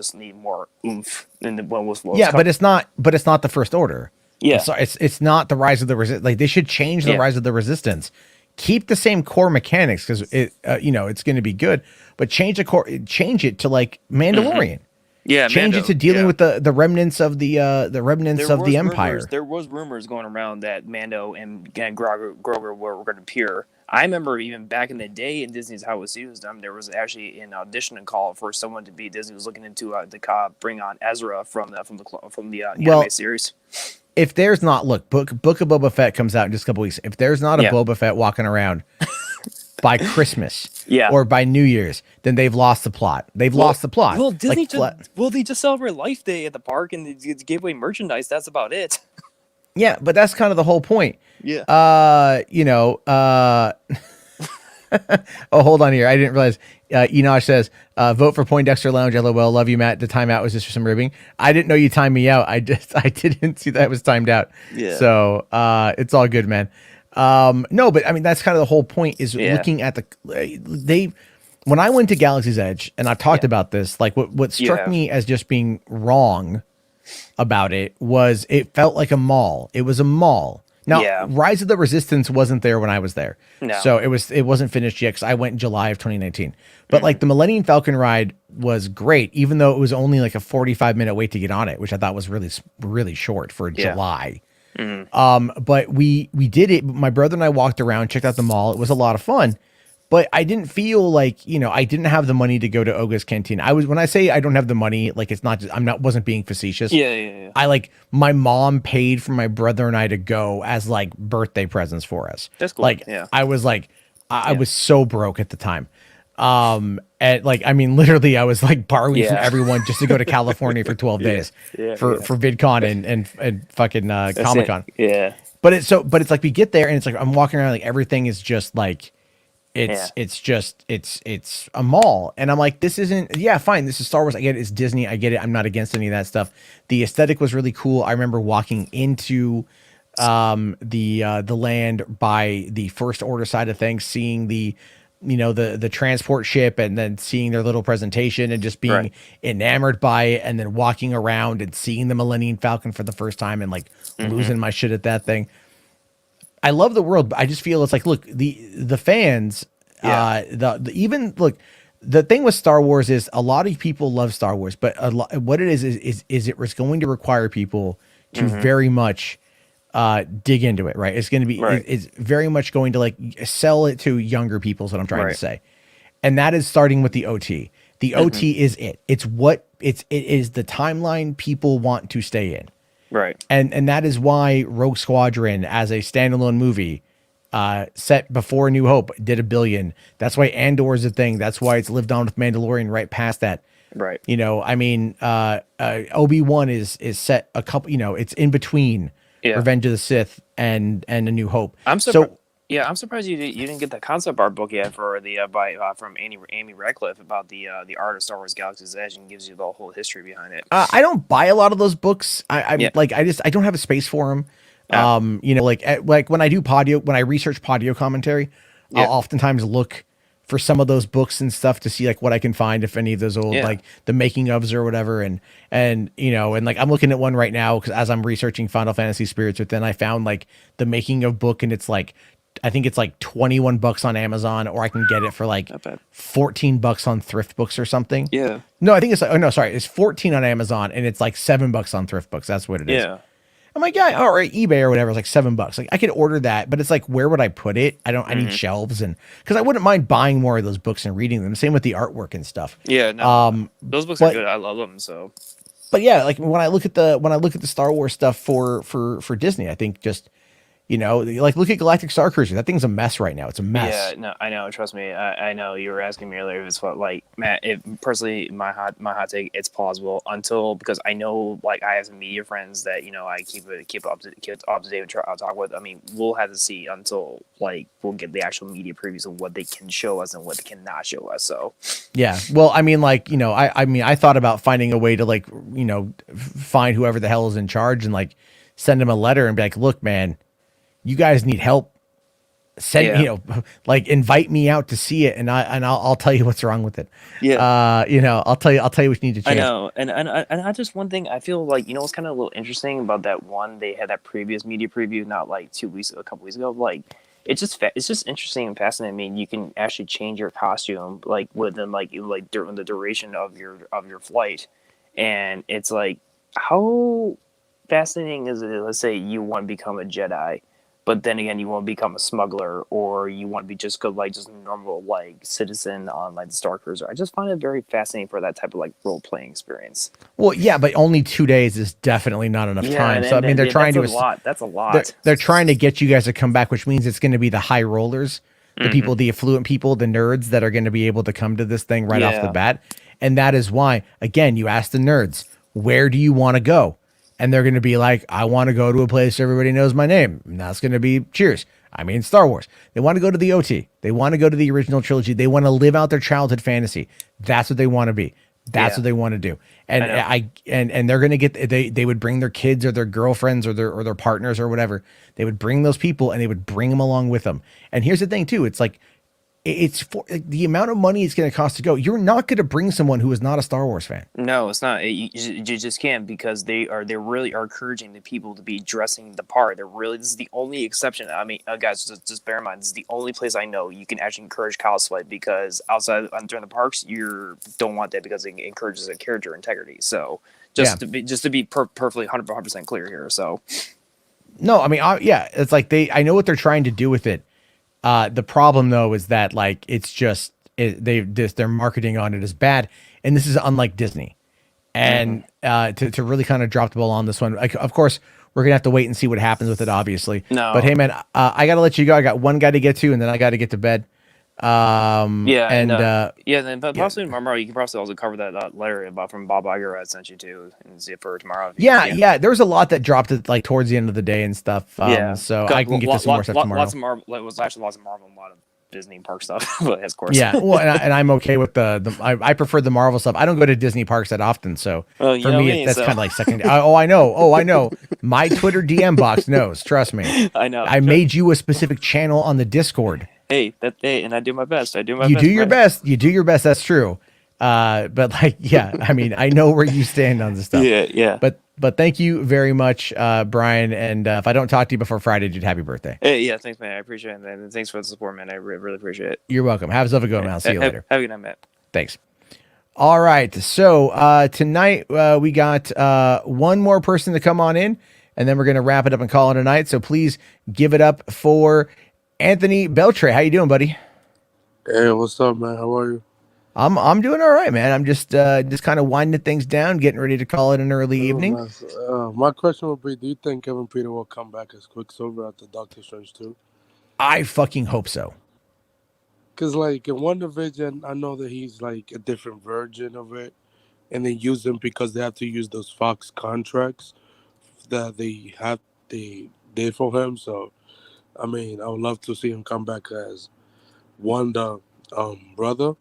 oomph than what was. Yeah, but it's not the First Order. Yeah, it's not the Rise of the Resistance. Like, they should change the Rise of the Resistance. Keep the same core mechanics because it's going to be good, but change it to like Mandalorian. Yeah, change it to dealing with the remnants of the Empire. There was rumors going around that Mando and Grogu were going to appear. I remember even back in the day in Disney's How It Was Used, there was actually an audition call for someone to be Disney was looking into bring on Ezra from the anime series. If there's not Book of Boba Fett comes out in just a couple weeks. If there's not a Boba Fett walking around by Christmas or by New Year's, then they've lost the plot. Lost the plot. Well, Disney they just celebrate Life Day at the park and they give away merchandise. That's about it. Yeah, but that's kind of the whole point. Yeah. Oh, hold on here. I didn't realize. Enosh says, vote for Poindexter Lounge. LOL. Love you, Matt. The timeout was just for some ribbing. I didn't know you timed me out. I didn't see that it was timed out. Yeah. So it's all good, man. No, but I mean, that's kind of the whole point is looking at when I went to Galaxy's Edge, and I've talked about this, like what struck me as just being wrong about it was it felt like a mall. It was a mall. Now, Rise of the Resistance wasn't there when I was there. No. So it wasn't finished yet because I went in July of 2019. But like the Millennium Falcon ride was great, even though it was only like a 45-minute wait to get on it, which I thought was really, really short for July. But we did it. My brother and I walked around, checked out the mall. It was a lot of fun. But I didn't feel like, I didn't have the money to go to Oga's Canteen. When I say I don't have the money, like it's not just, wasn't being facetious. Yeah. My mom paid for my brother and I to go as like birthday presents for us. That's cool. Like, I was like, I was so broke at the time. And like, I mean, literally I was like borrowing from everyone just to go to California for 12 days for VidCon and fucking Comic-Con. Yeah. But it's like we get there and it's like, I'm walking around like everything is just like, it's a mall. And I'm like, this isn't, fine. This is Star Wars. I get it. It's Disney. I get it. I'm not against any of that stuff. The aesthetic was really cool. I remember walking into the land by the First Order side of things, seeing the transport ship and then seeing their little presentation and just being enamored by it. And then walking around and seeing the Millennium Falcon for the first time and like losing my shit at that thing. I love the world, but I just feel it's like, look, the fans, the thing with Star Wars is a lot of people love Star Wars, but what it is it was going to require people to very much dig into it, right? It's going to be, it's very much going to like sell it to younger people is what I'm trying to say. And that is starting with the OT. The OT is it. It is the timeline people want to stay in. Right. And that is why Rogue Squadron as a standalone movie set before New Hope did $1 billion. That's why Andor is a thing. That's why it's lived on with Mandalorian right past that. Right. I mean, Obi-Wan is set a couple, it's in between Revenge of the Sith and A New Hope. I'm surprised you didn't get the concept art book yet for the from Amy Radcliffe about the art of Star Wars Galaxy's Edge and gives you the whole history behind it. I don't buy a lot of those books. I don't have a space for them. Like when I do when I research Podio commentary, I'll oftentimes look for some of those books and stuff to see like what I can find, if any of those old like the making ofs or whatever. And like I'm looking at one right now because as I'm researching Final Fantasy Spirits Within, I found like the making of book and it's like, I think it's like $21 on Amazon, or I can get it for like $14 on Thrift Books or something. Yeah. No, I think it's it's 14 on Amazon and it's like $7 on Thrift Books. That's what it is. Yeah. I'm like, all right, eBay or whatever is like $7. Like I could order that, but it's like, where would I put it? I need shelves, and because I wouldn't mind buying more of those books and reading them. Same with the artwork and stuff. Yeah. No, those books are good. I love them. So. But yeah, like when I look at the Star Wars stuff for Disney, I think just, You know, like look at Galactic Star Cruiser. That thing's a mess right now. It's a mess. Yeah, no, I know. Trust me, I know. You were asking me earlier if it's what like Matt. Personally, my hot take, it's plausible until because I know like I have some media friends that I keep up to date with. I'll talk with. I mean, we'll have to see until like we'll get the actual media previews of what they can show us and what they cannot show us. So yeah, well, I mean, like I mean, I thought about finding a way to like find whoever the hell is in charge and like send them a letter and be like, look, man. You guys need help. Send like invite me out to see it, and I'll tell you what's wrong with it. Yeah, I'll tell you what you need to change. I know, and I just one thing I feel like what's kind of a little interesting about that one they had that previous media preview not like a couple weeks ago. Like it's just interesting and fascinating. I mean, you can actually change your costume like within like during the duration of your flight, and it's like how fascinating is it? Let's say you want to become a Jedi. But then again, you want to become a smuggler, or you want to be just a normal like citizen on like the Star Cruiser. I just find it very fascinating for that type of like role playing experience. Well, yeah, but only 2 days is definitely not enough time. So I mean, they're trying to that's a lot. That's a lot. They're trying to get you guys to come back, which means it's going to be the high rollers, the people, the affluent people, the nerds that are going to be able to come to this thing right off the bat. And that is why, again, you ask the nerds, where do you want to go? And they're going to be like, I want to go to a place everybody knows my name. And that's going to be Cheers. I mean, Star Wars. They want to go to the OT. They want to go to the original trilogy. They want to live out their childhood fantasy. That's what they want to be. That's what they want to do. And and they're going to get, they would bring their kids or their girlfriends or their partners or whatever. They would bring those people and they would bring them along with them. And here's the thing too. It's like, it's for the amount of money it's going to cost to go. You're not going to bring someone who is not a Star Wars fan. No, it's not. You just can't because they really are encouraging the people to be dressing the part. This is the only exception. I mean, guys, just bear in mind, this is the only place I know you can actually encourage cosplay because outside during the parks, you don't want that because it encourages a character integrity. So to be perfectly 100% clear here. So no, I mean, it's like I know what they're trying to do with it. The problem though is that like it's just their marketing on it is bad, and this is unlike Disney. And to really kind of drop the ball on this one, like, of course we're gonna have to wait and see what happens with it, obviously. No, but hey man, I gotta let you go. I got one guy to get to, and then I got to get to bed. Then possibly tomorrow you can probably also cover that letter from Bob Iger I sent you to and see it for tomorrow. Yeah, there was a lot that dropped it like towards the end of the day and stuff. So I can get to some more stuff tomorrow. Lots of Marvel. It was actually lots of Marvel and a lot of Disney park stuff, but of course. Yeah, well, and I'm okay with I prefer the Marvel stuff. I don't go to Disney parks that often, so for me, that's kind of like secondary. I know. My Twitter DM box knows. Trust me. I know. I made you a specific channel on the Discord. Hey, and I do my best. You do your best. You do your best. That's true. But like, yeah, I mean, I know where you stand on this stuff. Yeah. But thank you very much, Brian. And if I don't talk to you before Friday, dude, happy birthday. Hey, yeah, thanks, man. I appreciate it, and thanks for the support, man. I really appreciate it. You're welcome. Have yourself a good one. I'll see you later. Have a good night, Matt. Thanks. All right. So tonight we got one more person to come on in, and then we're going to wrap it up and call it a night. So please give it up for Anthony Beltre. How you doing, buddy? Hey, what's up, man? How are you? I'm doing all right, man. I'm just kind of winding things down, getting ready to call it an early evening. Nice. My question would be, do you think Kevin Peter will come back as Quicksilver after Doctor Strange 2? I fucking hope so. Because, like, in WandaVision, I know that he's, like, a different version of it, and they use him because they have to use those Fox contracts that they did for him. So, I mean, I would love to see him come back as Wanda brother,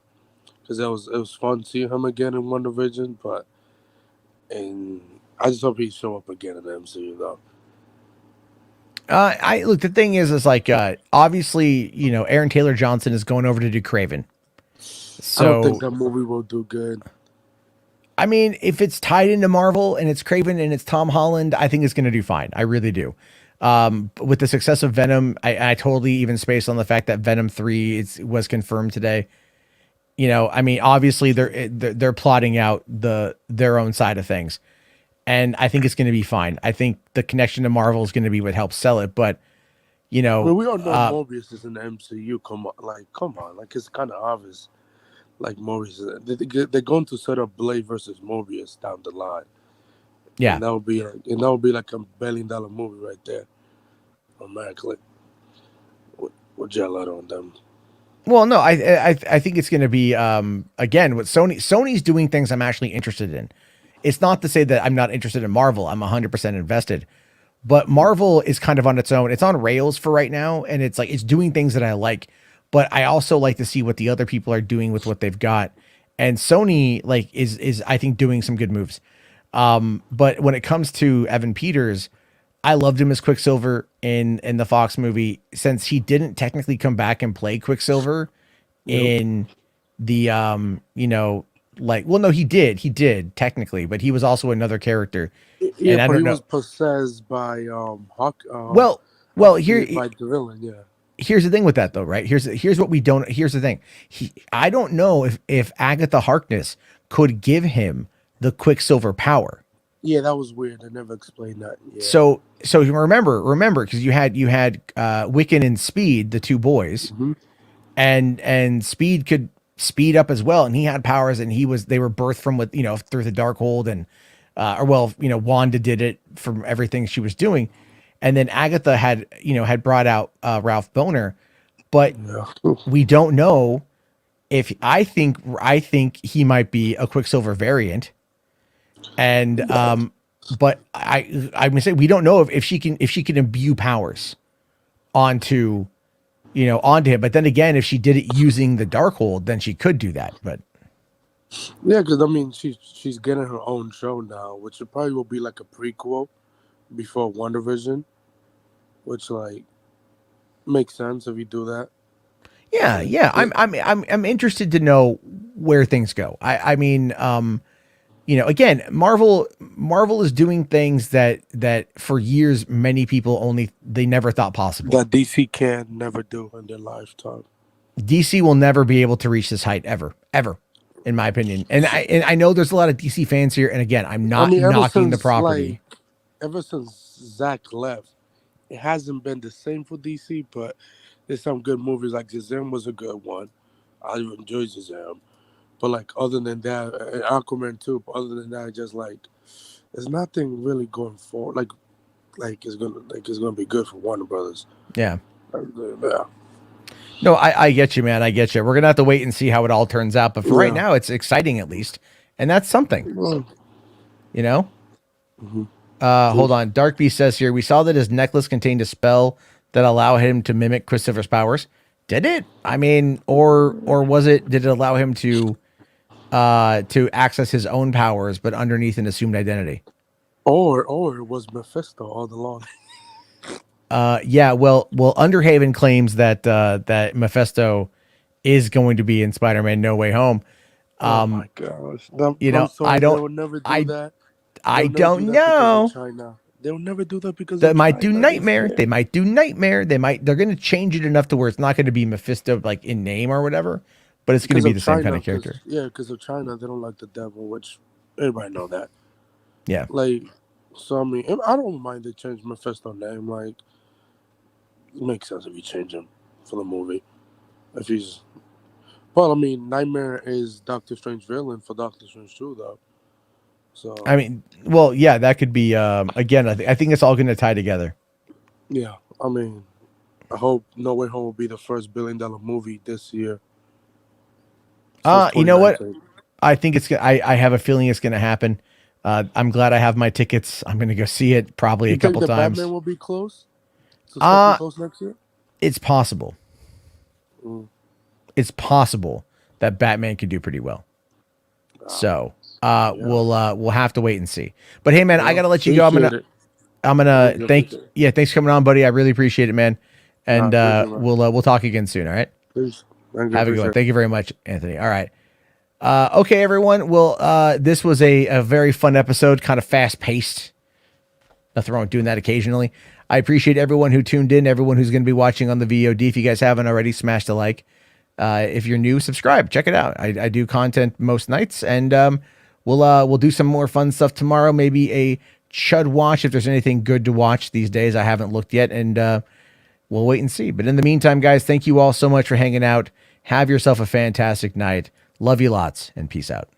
because it was fun seeing him again in WandaVision, and I just hope he show up again in the MCU though. Look, the thing is like obviously, Aaron Taylor Johnson is going over to do Kraven. So I don't think that movie will do good. I mean, if it's tied into Marvel and it's Kraven and it's Tom Holland, I think it's going to do fine. I really do. With the success of Venom, I totally even space on the fact that Venom 3 was confirmed today. I mean, obviously they're plotting out their own side of things, and I think it's going to be fine. I think the connection to Marvel is going to be what helps sell it. But we all know Morbius is in the MCU. Come on, like it's kind of obvious. Like Morbius, they're going to set up Blade versus Morbius down the line. Yeah, and that would be like $1 billion movie right there. immaculate with Gillette on them. Well, no, I think it's going to be again with Sony's doing things I'm actually interested in. It's not to say that I'm not interested in Marvel. I'm 100% invested. But Marvel is kind of on its own. It's on rails for right now, and it's like it's doing things that I like, but I also like to see what the other people are doing with what they've got. And Sony like is I think doing some good moves. But when it comes to Evan Peters, I loved him as Quicksilver in the Fox movie, since he didn't technically come back and play Quicksilver in the he did technically, but he was also another character. Yeah, and I but don't he know. was possessed by Hawk. Here by the villain. Yeah. Here's the thing with that though, right? Here's the thing. I don't know if Agatha Harkness could give him the Quicksilver power. Yeah, that was weird. I never explained that. Yeah. So remember, because you had Wiccan and Speed, the two boys, and Speed could speed up as well, and he had powers, and they were birthed from through the Darkhold, and Wanda did it from everything she was doing, and then Agatha had brought out Ralph Boner, but we don't know if I think he might be a Quicksilver variant. And but I'm gonna say we don't know if she can imbue powers onto him. But then again, if she did it using the Darkhold, then she could do that. But yeah, because I mean, she's getting her own show now, which probably will be like a prequel before WandaVision, which like makes sense if you do that. Yeah. I'm interested to know where things go. I mean. Again, Marvel is doing things that for years many people they never thought possible. That DC can never do in their lifetime. DC will never be able to reach this height ever, in my opinion. And I know there's a lot of DC fans here. And again, I'm not knocking the property. Ever since Zach left, it hasn't been the same for DC. But there's some good movies. Like Shazam was a good one. I enjoyed Shazam. But like other than that, Aquaman too. But other than that, just like there's nothing really going forward. Like it's gonna be good for Warner Brothers. Yeah. Yeah. No, I get you, man. I get you. We're gonna have to wait and see how it all turns out. But for right now, it's exciting at least, and that's something. Hold on. Dark Beast says here, we saw that his necklace contained a spell that allowed him to mimic Quicksilver's powers. Did it? I mean, or was it? Did it allow him to access his own powers, but underneath an assumed identity? Or it was Mephisto all along. Yeah. Well, Underhaven claims that Mephisto is going to be in Spider-Man No Way Home. Oh my gosh! I don't. They will never do that. I don't know. They'll never do that because they might do Nightmare. They might do Nightmare. They're going to change it enough to where it's not going to be Mephisto like in name or whatever, but it's going to be the same kind of character. Yeah, because of China, they don't like the devil, which everybody know that. Yeah. Like, so I mean, I don't mind they change Mephisto name. Like, it makes sense if you change him for the movie. If he's, well, I mean, Nightmare is Doctor Strange villain for Doctor Strange 2, though. So I mean, well, yeah, that could be. Again, I think it's all going to tie together. Yeah, I mean, I hope No Way Home will be the first $1 billion movie this year. You know what? I think it's. I have a feeling it's going to happen. I'm glad I have my tickets. I'm going to go see it probably a couple times. Batman will be close. Close next year. It's possible. It's possible that Batman could do pretty well. So. We'll have to wait and see. But hey, man, I gotta let you go. I'm gonna thanks for coming on, buddy. I really appreciate it, man. And we'll talk again soon. All right. Please. Have a good one. Thank you very much, Anthony. All right. Okay, everyone. Well, this was a very fun episode, kind of fast paced. Nothing wrong with doing that occasionally. I appreciate everyone who tuned in, everyone who's going to be watching on the VOD. If you guys haven't already, smash the like. If you're new, subscribe. Check it out. I do content most nights, and we'll do some more fun stuff tomorrow. Maybe a Chud watch if there's anything good to watch these days. I haven't looked yet, and we'll wait and see. But in the meantime, guys, thank you all so much for hanging out. Have yourself a fantastic night. Love you lots, and peace out.